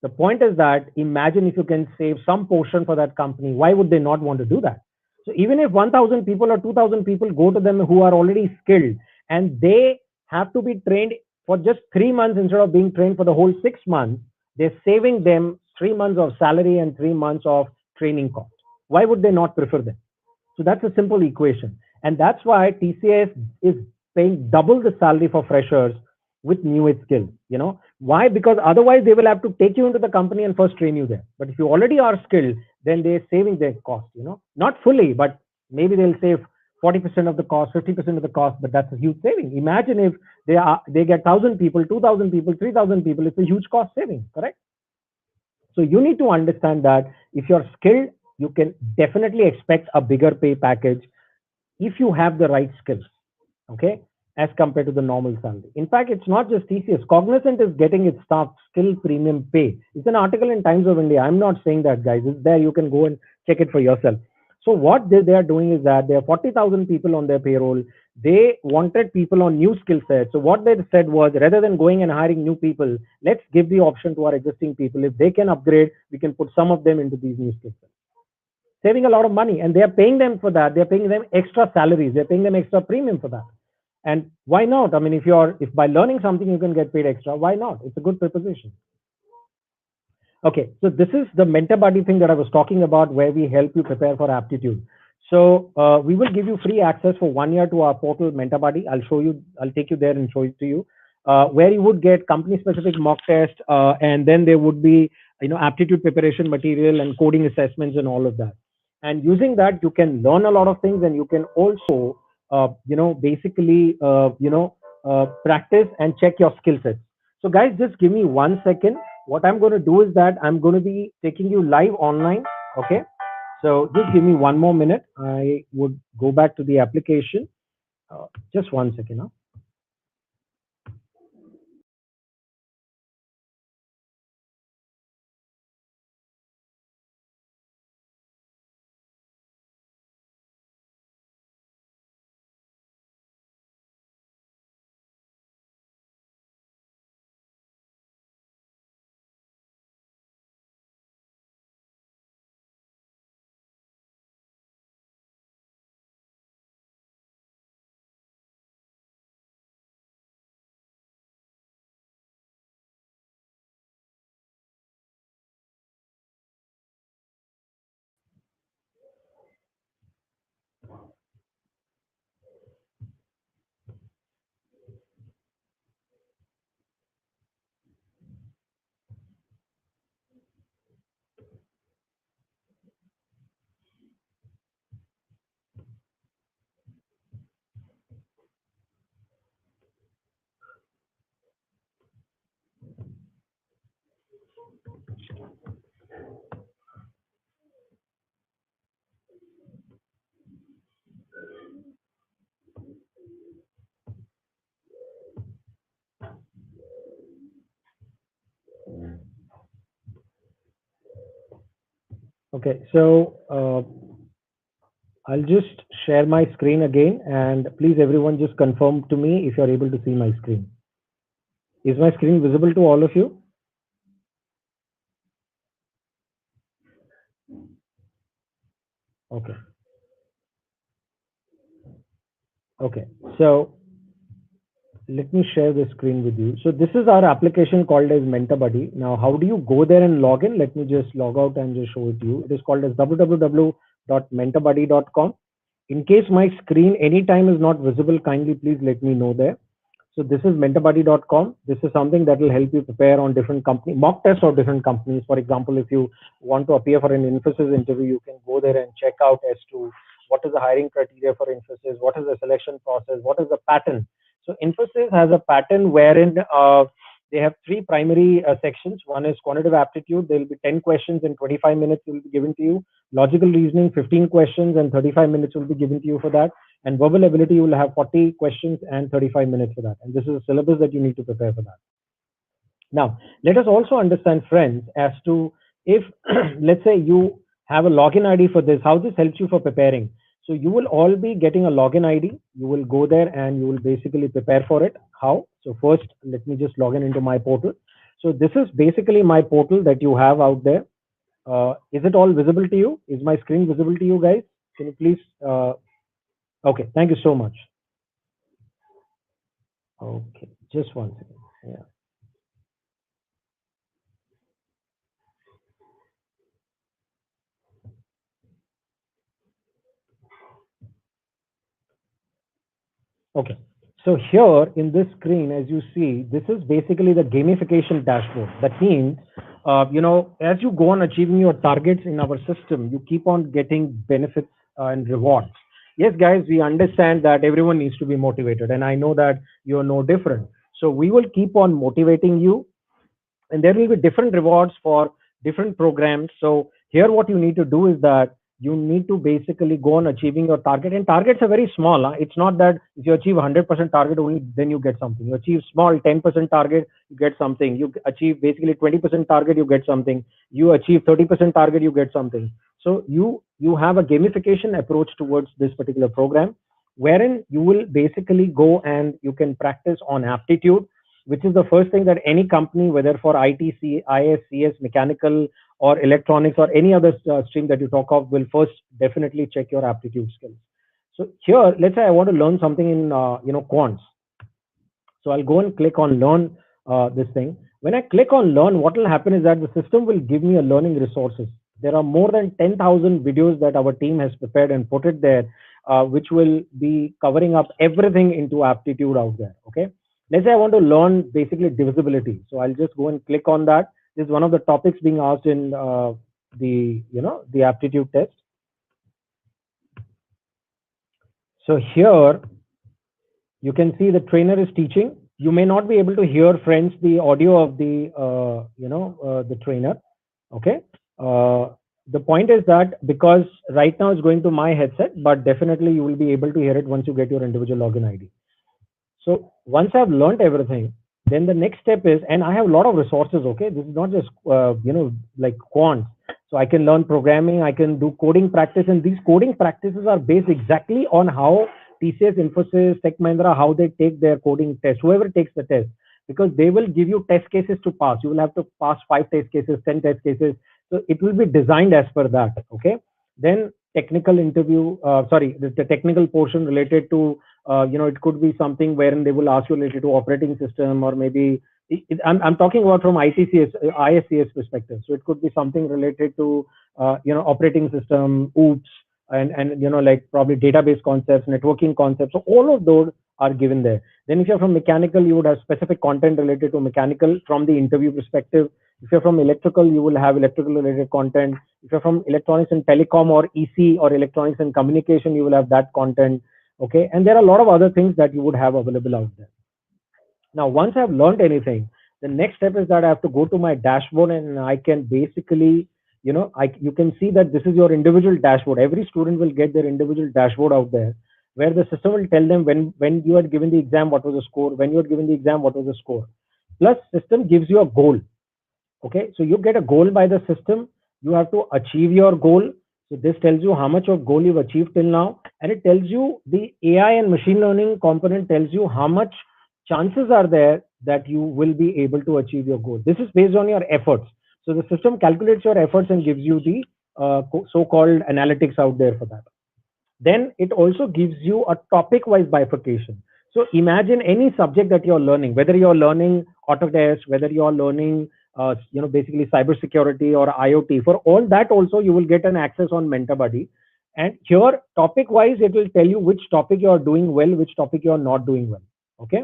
The point is that imagine if you can save some portion for that company, why would they not want to do that? So even if 1,000 people or 2,000 people go to them who are already skilled, and they have to be trained for just 3 months instead of being trained for the whole 6 months, they're saving them 3 months of salary and 3 months of training cost. Why would they not prefer them? So that's a simple equation. And that's why TCS is paying double the salary for freshers with new age skills. You know why? Because otherwise they will have to take you into the company and first train you there. But if you already are skilled, then they're saving their cost. Not fully, but maybe they'll save 40% of the cost, 50% of the cost. But that's a huge saving. Imagine if they get 1,000 people, 2,000 people, 3,000 people. It's a huge cost saving. Correct? So you need to understand that if you're skilled, you can definitely expect a bigger pay package if you have the right skills, okay, as compared to the normal salary. In fact, it's not just TCS. Cognizant is getting its staff skill premium pay. It's an article in Times of India. I'm not saying that, guys. It's there. You can go and check it for yourself. So what they are doing is that there are 40,000 people on their payroll. They wanted people on new skill sets. So what they said was, rather than going and hiring new people, let's give the option to our existing people. If they can upgrade, we can put some of them into these new skill sets, saving a lot of money. And they are paying them for that. They're paying them extra salaries. They're paying them extra premium for that. And why not? I mean, if by learning something you can get paid extra, why not? It's a good proposition. Okay, so this is the mentor buddy thing that I was talking about, where we help you prepare for aptitude. So we will give you free access for 1 year to our portal Mentor Buddy. I'll take you there and show it to you, where you would get company specific mock test, and then there would be aptitude preparation material and coding assessments and all of that. And using that, you can learn a lot of things, and you can also basically practice and check your skill sets. So guys, just give me 1 second. What I'm going to do is that I'm going to be taking you live online. Okay. So just give me 1 more minute. I would go back to the application. Just 1 second. Huh? Okay, so I'll just share my screen again, and please everyone just confirm to me if you're able to see my screen. Is my screen visible to all of you? Okay. Okay, so let me share the screen with you. So this is our application called as MentorBuddy. Now, how do you go there and log in? Let me just log out and just show it to you. It is called as www.mentorbuddy.com. In case my screen anytime is not visible, kindly please let me know there. So this is mentorbuddy.com. This is something that will help you prepare on different company mock tests of different companies. For example, if you want to appear for an Infosys interview, you can go there and check out as to what is the hiring criteria for Infosys, what is the selection process, what is the pattern. So Infosys has a pattern wherein they have three primary sections. One is quantitative aptitude. There will be 10 questions in 25 minutes will be given to you. Logical reasoning, 15 questions and 35 minutes will be given to you for that. And verbal ability, you will have 40 questions and 35 minutes for that. And this is a syllabus that you need to prepare for that. Now, let us also understand, friends, as to if, let's say you have a login ID for this, how this helps you for preparing. So you will all be getting a login ID. You will go there and you will basically prepare for it. How? So first, let me just log in into my portal. So this is basically my portal that you have out there. Is it all visible to you? Is my screen visible to you guys? Can you please? Okay, thank you so much. Okay, just one second. Yeah. Okay, so here in this screen, as you see, this is basically the gamification dashboard. That means, as you go on achieving your targets in our system, you keep on getting benefits and rewards. Yes, guys, we understand that everyone needs to be motivated, and I know that you're no different. So we will keep on motivating you, and there will be different rewards for different programs. So here what you need to do is that you need to basically go on achieving your target, and targets are very small. It's not that if you achieve 100% target only then you get something. You achieve small 10% target, you get something. You achieve basically 20% target, you get something. You achieve 30% target, you get something. So you have a gamification approach towards this particular program, wherein you will basically go and you can practice on aptitude, which is the first thing that any company, whether for ITC, IS, CS, mechanical, or electronics, or any other stream that you talk of, will first definitely check your aptitude skills. So here, let's say I want to learn something in quants. So I'll go and click on learn this thing. When I click on learn, what will happen is that the system will give me a learning resources. There are more than 10,000 videos that our team has prepared and put it there, which will be covering up everything into aptitude out there. Okay. Let's say I want to learn basically divisibility. So I'll just go and click on that. This is one of the topics being asked in the aptitude test. So here you can see the trainer is teaching. You may not be able to hear, friends, the audio of the the trainer. Okay. The point is that because right now it's going to my headset, but definitely you will be able to hear it once you get your individual login ID. So once I've learned everything, then the next step is, and I have a lot of resources. Okay, this is not just like quants. So I can learn programming, I can do coding practice, and these coding practices are based exactly on how TCS, Infosys, Tech Mahindra, how they take their coding test. Whoever takes the test, because they will give you test cases to pass. You will have to pass 5 test cases, 10 test cases. So it will be designed as per that. Okay. Then technical interview, the technical portion related to it could be something wherein they will ask you related to operating system, or maybe I'm talking about from ITCS, ISCS perspective. So it could be something related to operating system, OOPS, and like probably database concepts, networking concepts. So all of those are given there. Then if you're from mechanical, you would have specific content related to mechanical from the interview perspective. If you're from electrical, you will have electrical related content. If you're from electronics and telecom, or EC, or electronics and communication, you will have that content. Okay, and there are a lot of other things that you would have available out there. Now, once I've learned anything, the next step is that I have to go to my dashboard, and I can basically, you can see that this is your individual dashboard. Every student will get their individual dashboard out there, where the system will tell them when you had given the exam, what was the score, when you had given the exam, what was the score. Plus, system gives you a goal. Okay, so you get a goal by the system, You have to achieve your goal. So this tells you how much of goal you've achieved till now, and it tells you the AI and machine learning component tells you how much chances are there that you will be able to achieve your goal. This is based on your efforts. So the system calculates your efforts and gives you the so-called analytics out there for that. Then it also gives you a topic-wise bifurcation. So imagine any subject that you're learning, whether you're learning Autodesk, whether you're learning, basically cybersecurity or IoT. For all that also, you will get an access on MentorBuddy. And here, topic-wise, it will tell you which topic you're doing well, which topic you're not doing well. Okay.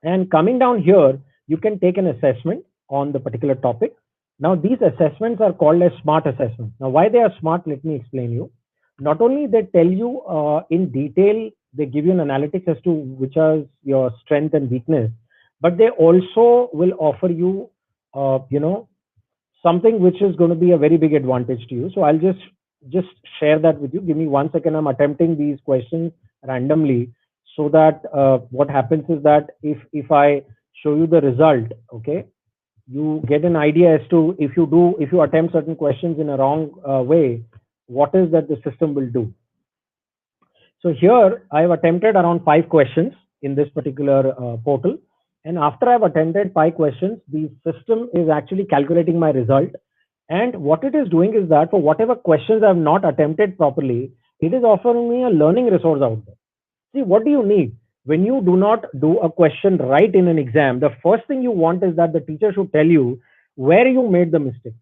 And coming down here, you can take an assessment on the particular topic. Now, these assessments are called as smart assessments. Now, why they are smart, let me explain you. Not only they tell you in detail, they give you an analytics as to which is your strength and weakness, but they also will offer you, something which is going to be a very big advantage to you. So I'll just share that with you. Give me 1 second. I'm attempting these questions randomly so that what happens is that if I show you the result, okay, you get an idea as to if you attempt certain questions in a wrong way, what is that the system will do. So here I have attempted around 5 questions in this particular portal. And after I've attempted 5 questions, the system is actually calculating my result. And what it is doing is that for whatever questions I've not attempted properly, it is offering me a learning resource out there. See, what do you need? When you do not do a question right in an exam, the first thing you want is that the teacher should tell you where you made the mistake.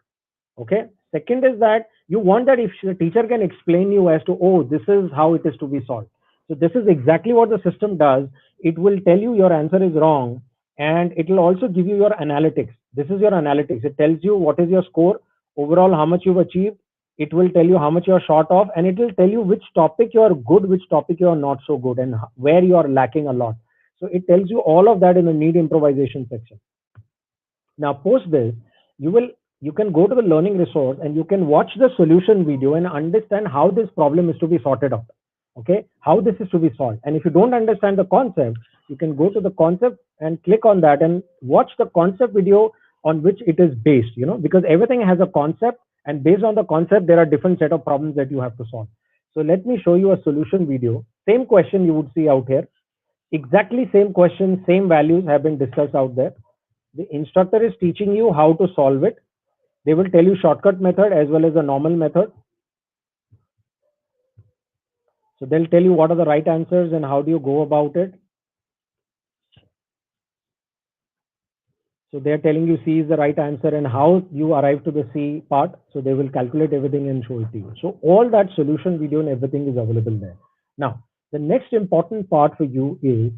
Okay. Second is that you want that if the teacher can explain you as to, oh, this is how it is to be solved. So this is exactly what the system does. It will tell you your answer is wrong, and it will also give you your analytics. This is your analytics. It tells you what is your score overall, how much you've achieved. It will tell you how much you're short of, and it will tell you which topic you're good, which topic you're not so good, and where you're lacking a lot. So it tells you all of that in the need improvisation section. Now, post this, you can go to the learning resource and you can watch the solution video and understand how this problem is to be sorted out. Okay, how this is to be solved. And if you don't understand the concept, you can go to the concept and click on that and watch the concept video on which it is based, because everything has a concept, and based on the concept, there are different set of problems that you have to solve. So let me show you a solution video. Same question you would see out here. Exactly same question, same values have been discussed out there. The instructor is teaching you how to solve it. They will tell you shortcut method as well as the normal method. So they'll tell you what are the right answers and how do you go about it. So they're telling you C is the right answer and how you arrive to the C part. So they will calculate everything and show it to you. So all that solution video and everything is available there. Now, the next important part for you is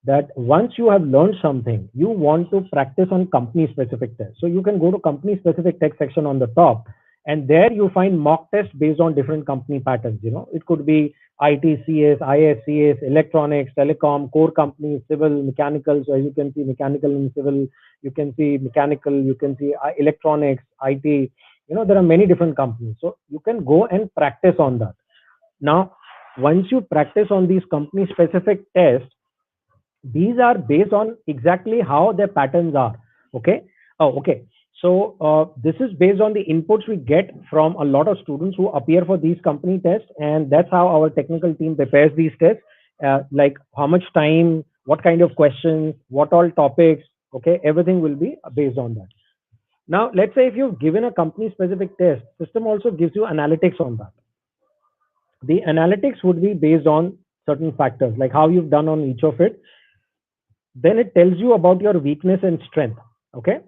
that once you have learned something, you want to practice on company specific tests. So you can go to company specific tech section on the top, and there you find mock tests based on different company patterns. It could be IT, CS, IS, CS, electronics, telecom, core companies, civil, mechanical. So as you can see, mechanical and civil, you can see mechanical, you can see electronics, IT, there are many different companies. So you can go and practice on that. Now, once you practice on these company specific tests, these are based on exactly how their patterns are. Okay. Oh, okay. So this is based on the inputs we get from a lot of students who appear for these company tests, and that's how our technical team prepares these tests. Like how much time, what kind of questions, what all topics. Okay, everything will be based on that. Now, let's say if you've given a company specific test, system also gives you analytics on that. The analytics would be based on certain factors, like how you've done on each of it. Then it tells you about your weakness and strength. Okay.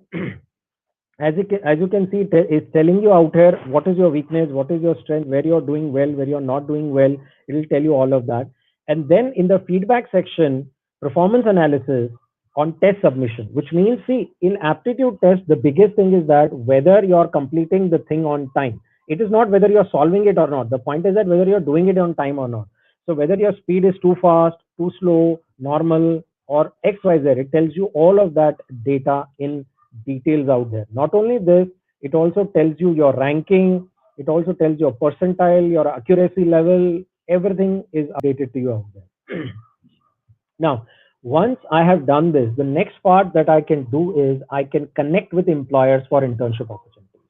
As you can see, it's telling you out here what is your weakness, what is your strength, where you're doing well, where you're not doing well. It will tell you all of that. And then in the feedback section, performance analysis on test submission, which means, see, in aptitude test, the biggest thing is that whether you're completing the thing on time. It is not whether you're solving it or not. The point is that whether you're doing it on time or not. So whether your speed is too fast, too slow, normal, or XYZ, it tells you all of that data in details out there. Not only this, it also tells you your ranking, it also tells your percentile, your accuracy level, everything is updated to you out there. Now, once I have done this, the next part that I can do is I can connect with employers for internship opportunities.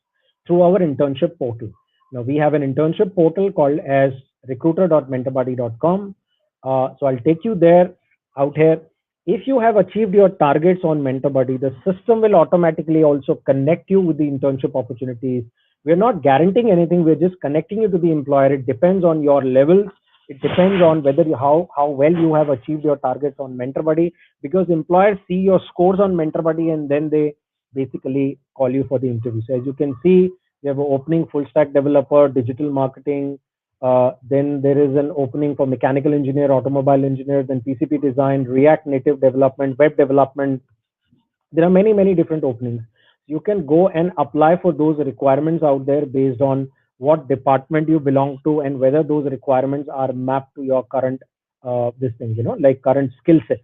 through our internship portal. Now we have an internship portal called as recruiter.mentorbuddy.com. So I'll take you there out here. If you have achieved your targets on MentorBuddy, the system will automatically also connect you with the internship opportunities. We're not guaranteeing anything. We're just connecting you to the employer. It depends on your levels. It depends on whether how well you have achieved your targets on MentorBuddy, because employers see your scores on MentorBuddy and then they basically call you for the interview. So as you can see, we have an opening full stack developer, digital marketing. Then there is an opening for mechanical engineer, automobile engineer, then PCP design, React Native development, web development. There are many different openings. You can go and apply for those requirements out there based on what department you belong to and whether those requirements are mapped to your current like current skill sets,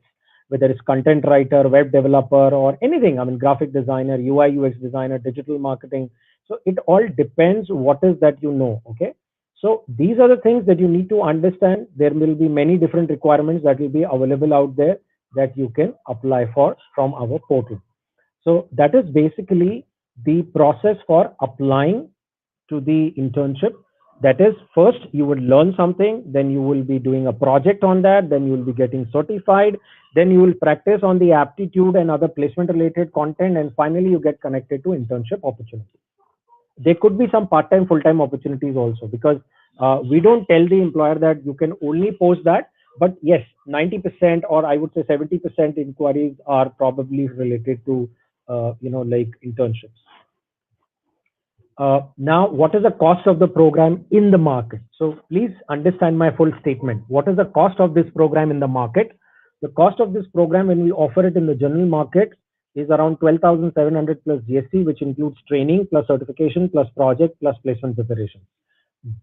whether it's content writer, web developer, or anything. I mean, graphic designer, UI UX designer, digital marketing. So it all depends what is that you know. Okay. So these are the things that you need to understand. There will be many different requirements that will be available out there that you can apply for from our portal. So that is basically the process for applying to the internship. That is, first you will learn something, then you will be doing a project on that, then you will be getting certified, then you will practice on the aptitude and other placement related content, and finally you get connected to internship opportunities. There could be some part-time, full-time opportunities also, because we don't tell the employer that you can only post that. But yes, 90% or I would say 70% inquiries are probably related to, like internships. Now, what is the cost of the program in the market? So please understand my full statement. What is the cost of this program in the market? The cost of this program when we offer it in the general market is around 12,700 plus GST, which includes training plus certification plus project plus placement preparation.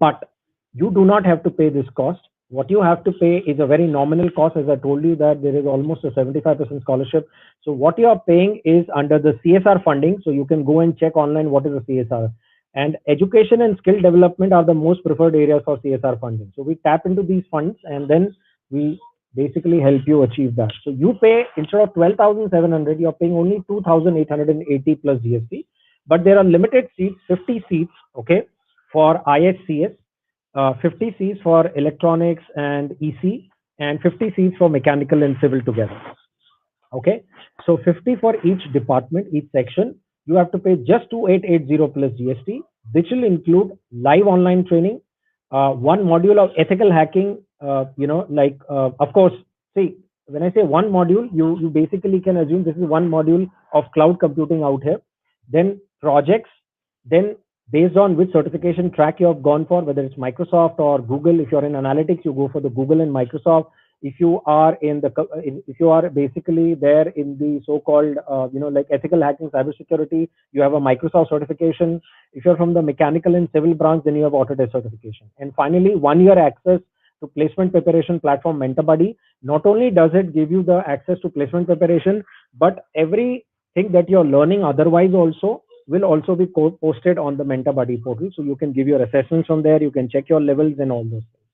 But you do not have to pay this cost. What you have to pay is a very nominal cost. As I told you that there is almost a 75% scholarship. So what you are paying is under the CSR funding. So you can go and check online what is the CSR. And education and skill development are the most preferred areas for CSR funding. So we tap into these funds and then we basically help you achieve that. So you pay, instead of 12,700, you're paying only 2,880 plus GST. But there are limited seats, 50 seats, okay, for ISCS, 50 seats for electronics and EC, and 50 seats for mechanical and civil together. Okay, so 50 for each department, each section. You have to pay just 2,880 plus GST, which will include live online training, one module of ethical hacking. Of course, see, when I say one module, you basically can assume this is one module of cloud computing out here. Then projects, then based on which certification track you have gone for, whether it's Microsoft or Google. If you're in analytics, you go for the Google and Microsoft. If you are if you are basically there in the so-called, like ethical hacking, cybersecurity, you have a Microsoft certification. If you're from the mechanical and civil branch, then you have Autodesk certification. And finally, 1 year access to placement preparation platform MentorBuddy. Not only does it give you the access to placement preparation, but everything that you're learning otherwise also will also be posted on the MentorBuddy portal. So you can give your assessments from there. You can check your levels and all those things.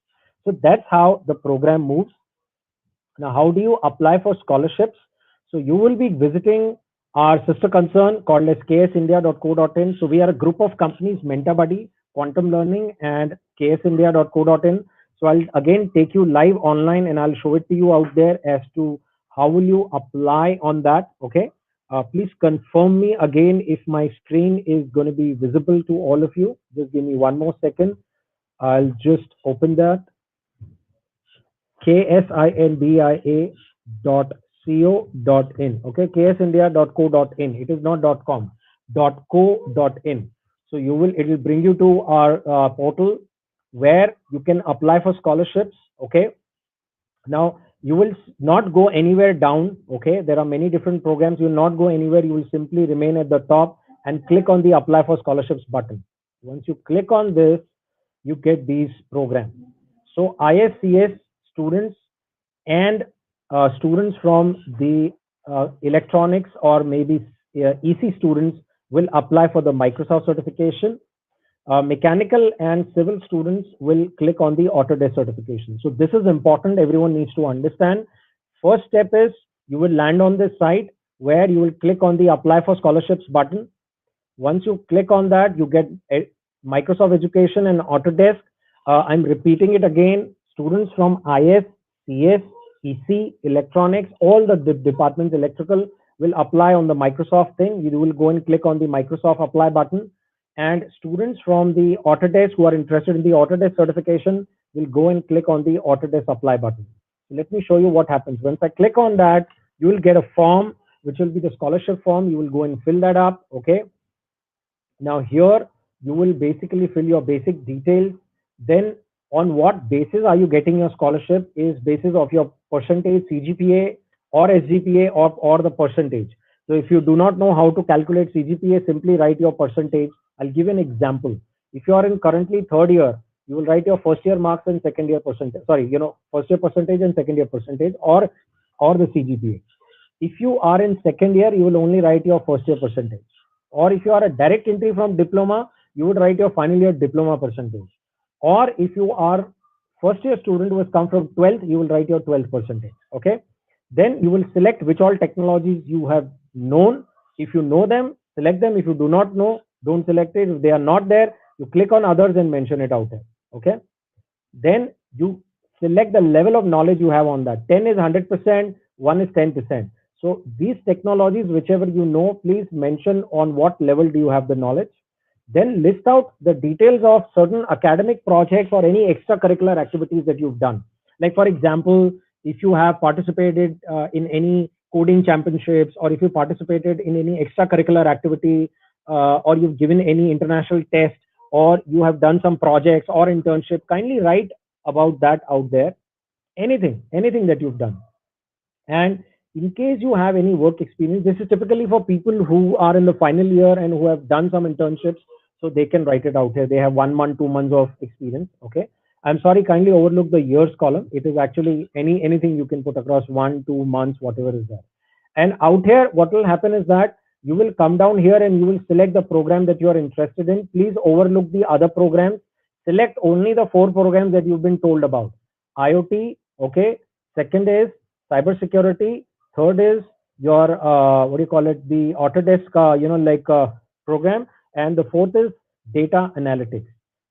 So that's how the program moves. Now, how do you apply for scholarships? So you will be visiting our sister concern called as ksindia.co.in. So we are a group of companies, MentorBuddy, Quantum Learning, and ksindia.co.in. So I'll again take you live online and I'll show it to you out there as to how will you apply on that. Okay. Please confirm me again if my screen is going to be visible to all of you. Just give me one more second. I'll just open that. ksindia.co.in. Okay, ksindia.co.in. It is not .com. .co.in. So it will bring you to our portal where you can apply for scholarships. Okay. Now you will not go anywhere down. Okay, there are many different programs. You will not go anywhere. You will simply remain at the top and click on the apply for scholarships button. Once you click on this, you get these programs. So ISCS students and students from the electronics or maybe EC students will apply for the Microsoft certification. Mechanical and civil students will click on the Autodesk certification. So this is important. Everyone needs to understand. First step is you will land on this site where you will click on the apply for scholarships button. Once you click on that, you get Microsoft Education and Autodesk. I'm repeating it again. Students from IS, CS, EC, electronics, all the departments, electrical, will apply on the Microsoft thing. You will go and click on the Microsoft apply button. And students from the Autodesk who are interested in the Autodesk certification will go and click on the Autodesk apply button. Let me show you what happens. Once I click on that, you will get a form, which will be the scholarship form. You will go and fill that up. Okay. Now here, you will basically fill your basic details. Then on what basis are you getting your scholarship is basis of your percentage CGPA or SGPA or the percentage. So if you do not know how to calculate CGPA, simply write your percentage. I'll give you an example. If you are in currently third year, you will write your first year marks and second year percentage. Sorry, first year percentage and second year percentage or the CGPA. If you are in second year, you will only write your first year percentage. Or if you are a direct entry from diploma, you would write your final year diploma percentage. Or if you are first year student who has come from 12th, you will write your 12th percentage. Okay. Then you will select which all technologies you have known. If you know them, select them. If you do not know, don't select it. If they are not there, you click on others and mention it out there. Okay. Then you select the level of knowledge you have on that. 10 is 100%, 1 is 10%. So these technologies, whichever you know, please mention on what level do you have the knowledge. Then list out the details of certain academic projects or any extracurricular activities that you've done. Like for example, if you have participated in any coding championships, or if you participated in any extracurricular activity, or you've given any international test, or you have done some projects or internship, kindly write about that out there. Anything that you've done. And in case you have any work experience, this is typically for people who are in the final year and who have done some internships, so they can write it out here. They have 1 month, 2 months of experience. Okay. I'm sorry, kindly overlook the years column. It is actually anything you can put across 1, 2 months, whatever is there. And out here, what will happen is that you will come down here and you will select the program that you are interested in. Please overlook the other programs. Select only the 4 programs that you've been told about. IoT, okay. Second is cybersecurity. Third is your the Autodesk program, and the fourth is data analytics.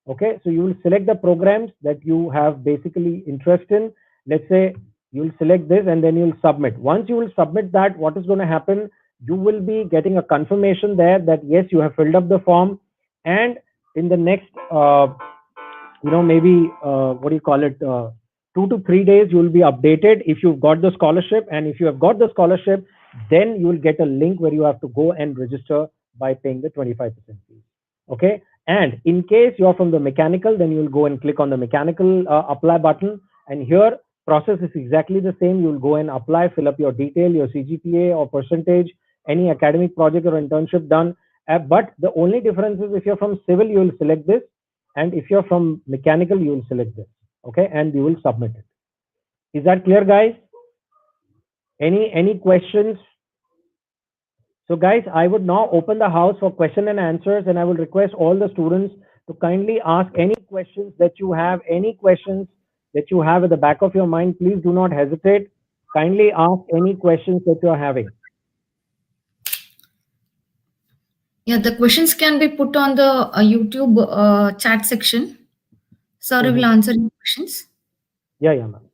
Okay, so you will select the programs that you have basically interest in. Let's say you will select this and then you will submit. Once you will submit that, what is going to happen? You will be getting a confirmation there that yes, you have filled up the form, and in the next maybe 2 to 3 days, you will be updated if you've got the scholarship. And if you have got the scholarship, then you will get a link where you have to go and register by paying the 25% fee. Okay. And in case you're from the mechanical, then you will go and click on the mechanical apply button. And here, process is exactly the same. You will go and apply, fill up your detail, your CGPA or percentage, any academic project or internship done. But the only difference is if you're from civil, you will select this. And if you're from mechanical, you will select this. Okay, and you will submit it. Is that clear, guys? Any questions? So guys, I would now open the house for question and answers, and I will request all the students to kindly ask any questions that you have, any questions that you have at the back of your mind. Please do not hesitate. Kindly ask any questions that you are having. Yeah, the questions can be put on the YouTube chat section. Sir will answer your questions. Yeah, ma'am.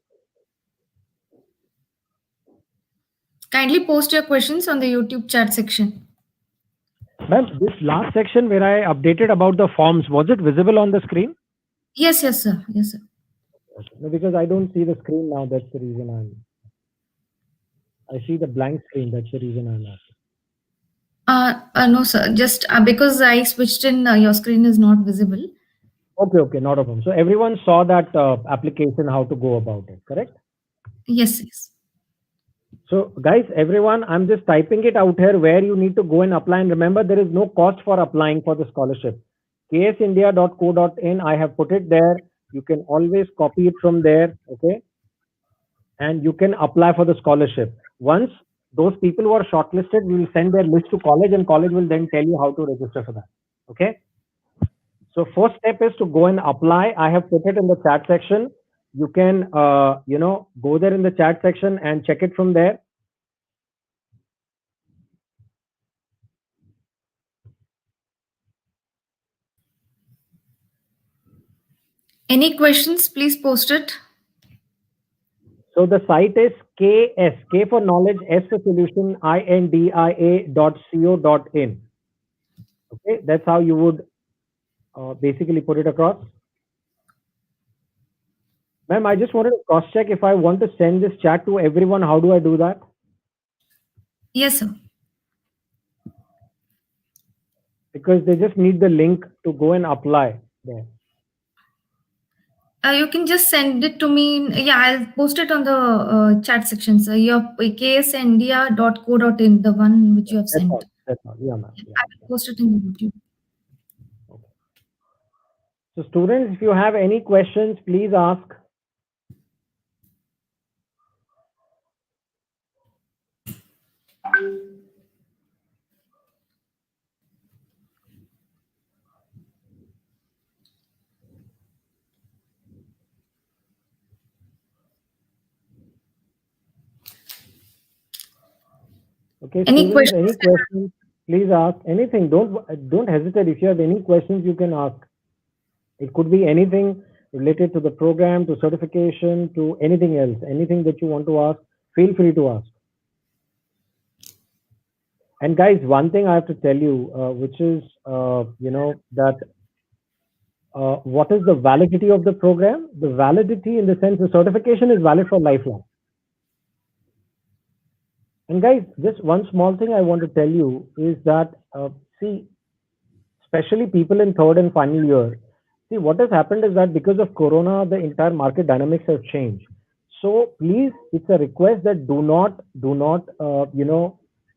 Kindly post your questions on the YouTube chat section. Ma'am, this last section where I updated about the forms, was it visible on the screen? Yes, sir. Yes, sir. No, because I don't see the screen now. That's the reason I see the blank screen. That's the reason I'm asking. No, sir. Just because I switched in, your screen is not visible. Okay, not a problem. So everyone saw that application, how to go about it, correct? Yes. So guys, everyone, I'm just typing it out here where you need to go and apply. And remember, there is no cost for applying for the scholarship. ksindia.co.in, I have put it there. You can always copy it from there, okay? And you can apply for the scholarship. Once those people who are shortlisted, we will send their list to college, and college will then tell you how to register for that, okay? So first step is to go and apply. I have put it in the chat section. You can, go there in the chat section and check it from there. Any questions, please post it. So the site is K for knowledge, S for solution, INDIA.co.in. Okay, that's how you would basically put it across. Ma'am, I just wanted to cross check if I want to send this chat to everyone, how do I do that? Yes, sir. Because they just need the link to go and apply there. You can just send it to me. Yeah, I'll post it on the chat section. So your ksindia.co.in, the one which you have That's sent. all. That's all. Yeah, ma'am. Yeah. I will post it in the YouTube. Okay. So students, if you have any questions, please ask. Okay, Any students, any questions? questions, please ask anything. Don't hesitate. If you have any questions, you can ask. It could be anything related to the program, to certification, to anything else. Anything that you want to ask, feel free to ask. And guys, one thing I have to tell you, which is, that what is the validity of the program? The validity in the sense the certification is valid for lifelong. And guys, just one small thing I want to tell you is that, see, especially people in third and final year, see what has happened is that because of Corona, the entire market dynamics have changed. So please, it's a request that do not,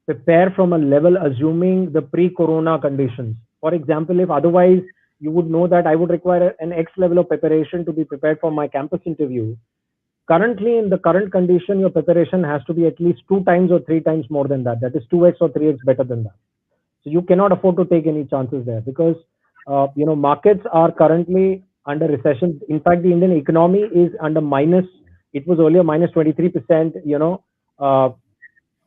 prepare from a level assuming the pre-Corona conditions. For example, if otherwise you would know that I would require an X level of preparation to be prepared for my campus interview. Currently, in the current condition, your preparation has to be at least 2 times or 3 times more than that. That is 2x or 3x better than that. So you cannot afford to take any chances there because markets are currently under recession. In fact, the Indian economy is under minus. It was earlier minus 23%.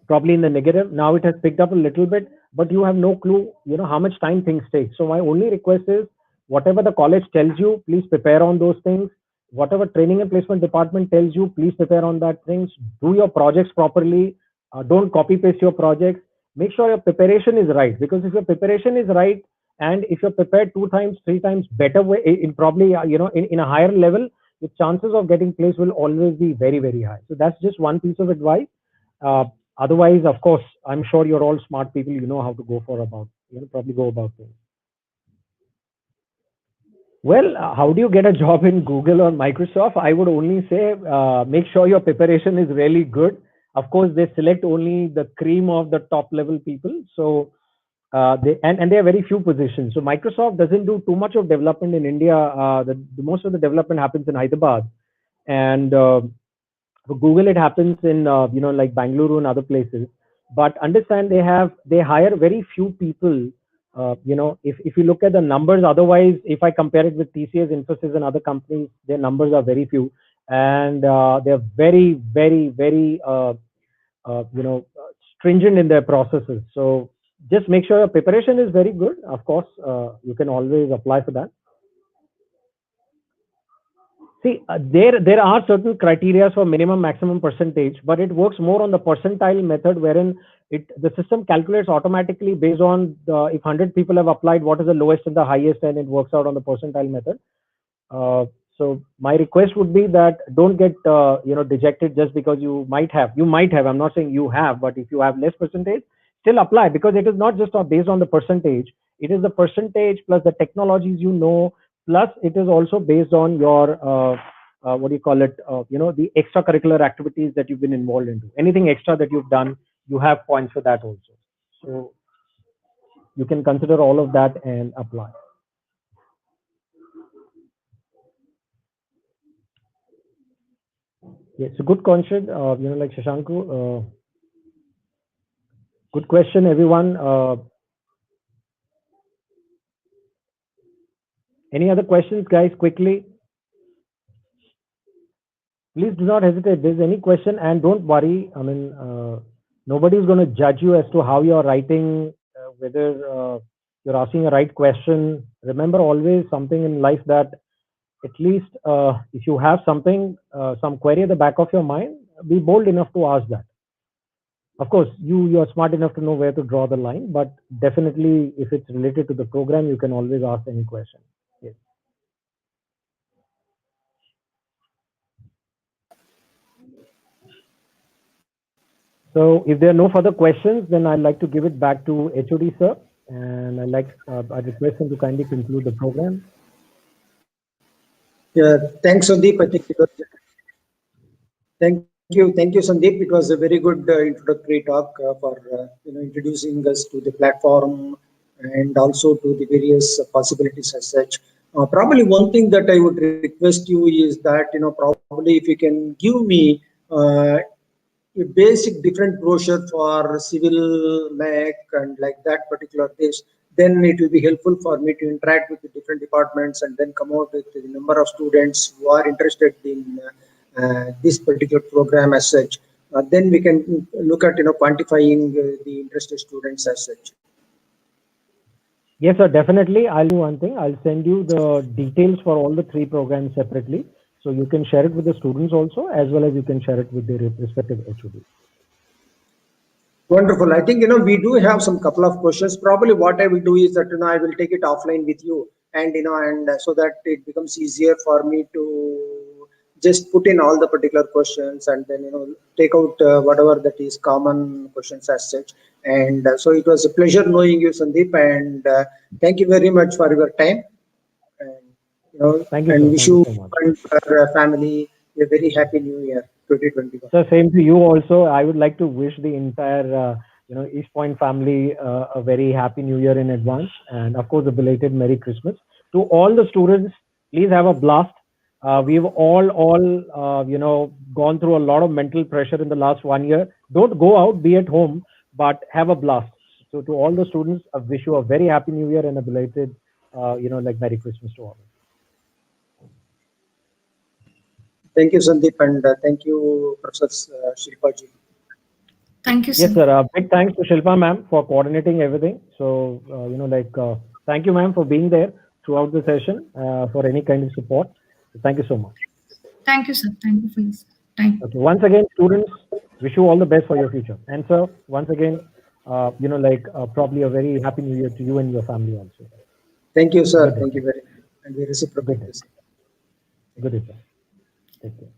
Probably in the negative. Now it has picked up a little bit, but you have no clue. How much time things take. So my only request is, whatever the college tells you, please prepare on those things. Whatever training and placement department tells you, please prepare on that things. Do your projects properly. Don't copy paste your projects. Make sure your preparation is right, because if your preparation is right and if you're prepared 2 times, 3 times better way, in probably in a higher level, the chances of getting placed will always be very, very high. So that's just one piece of advice. Otherwise, of course, I'm sure you're all smart people. You know how to go probably go about things. Well, how do you get a job in Google or Microsoft? I would only say make sure your preparation is really good. Of course, they select only the cream of the top level people. So there are very few positions. So Microsoft doesn't do too much of development in India. The most of the development happens in Hyderabad, and for Google it happens in like Bangalore and other places. But understand they hire very few people. If you look at the numbers, otherwise, if I compare it with TCS, Infosys, and other companies, their numbers are very few, and they're very, very, very, stringent in their processes. So just make sure your preparation is very good. Of course, you can always apply for that. See, there are certain criteria for minimum maximum percentage, but it works more on the percentile method, wherein the system calculates automatically based on if 100 people have applied, what is the lowest and the highest, and it works out on the percentile method. So my request would be that don't get dejected just because you might have. I'm not saying you have, but if you have less percentage, still apply, because it is not just based on the percentage. It is the percentage plus the technologies plus it is also based on your the extracurricular activities that you've been involved into. Anything extra that you've done, you have points for that also. So you can consider all of that and apply. Yeah, it's a good question. Like Shashanku, good question, everyone. Any other questions, guys? Quickly. Please do not hesitate. If there's any question, and don't worry. I mean, nobody's going to judge you as to how you're writing, whether you're asking a right question. Remember always something in life, that at least if you have something, some query at the back of your mind, be bold enough to ask that. Of course, you are smart enough to know where to draw the line, but definitely if it's related to the program, you can always ask any question. Yes. So if there are no further questions, then I'd like to give it back to HOD sir, and I request him to kindly conclude the program. Yeah, thanks, Sandeep. I think it was, thank you, Sandeep. It was a very good introductory talk for introducing us to the platform and also to the various possibilities as such. Probably one thing that I would request you is that probably if you can give me a basic different brochure for civil mech and like that particular this, then it will be helpful for me to interact with the different departments and then come out with the number of students who are interested in this particular program as such. Then we can look at quantifying the interested students as such. Yes, sir, definitely. I'll do one thing. I'll send you the details for all the 3 programs separately. So you can share it with the students also, as well as you can share it with their respective HODs. Wonderful. I think, we do have some couple of questions. Probably what I will do is that, I will take it offline with you and, so that it becomes easier for me to just put in all the particular questions and then, take out whatever that is common questions as such. And so it was a pleasure knowing you, Sandeep, and thank you very much for your time. And, Thank you, and sir. wish Thank you you so much. and your family a very happy new year, 2021. So same to you also. I would like to wish the entire East Point family a very happy New Year in advance, and of course a belated Merry Christmas to all the students. Please have a blast. We've all gone through a lot of mental pressure in the last 1 year. Don't go out, be at home, but have a blast. So to all the students, I wish you a very happy New Year and a belated Merry Christmas to all. Thank you, Sandeep, and thank you, Professor Shilpa ji. Thank you, sir. Yes, sir. Big thanks to Shilpa ma'am for coordinating everything. So, thank you, ma'am, for being there throughout the session for any kind of support. So thank you so much. Thank you, sir. Thank you for your time. Okay. Once again, students, wish you all the best for your future. And sir, once again, probably a very happy New Year to you and your family also. Thank you, sir. Good day. Thank you very much. And we reciprocate Good day. this. Good day, sir. Take care.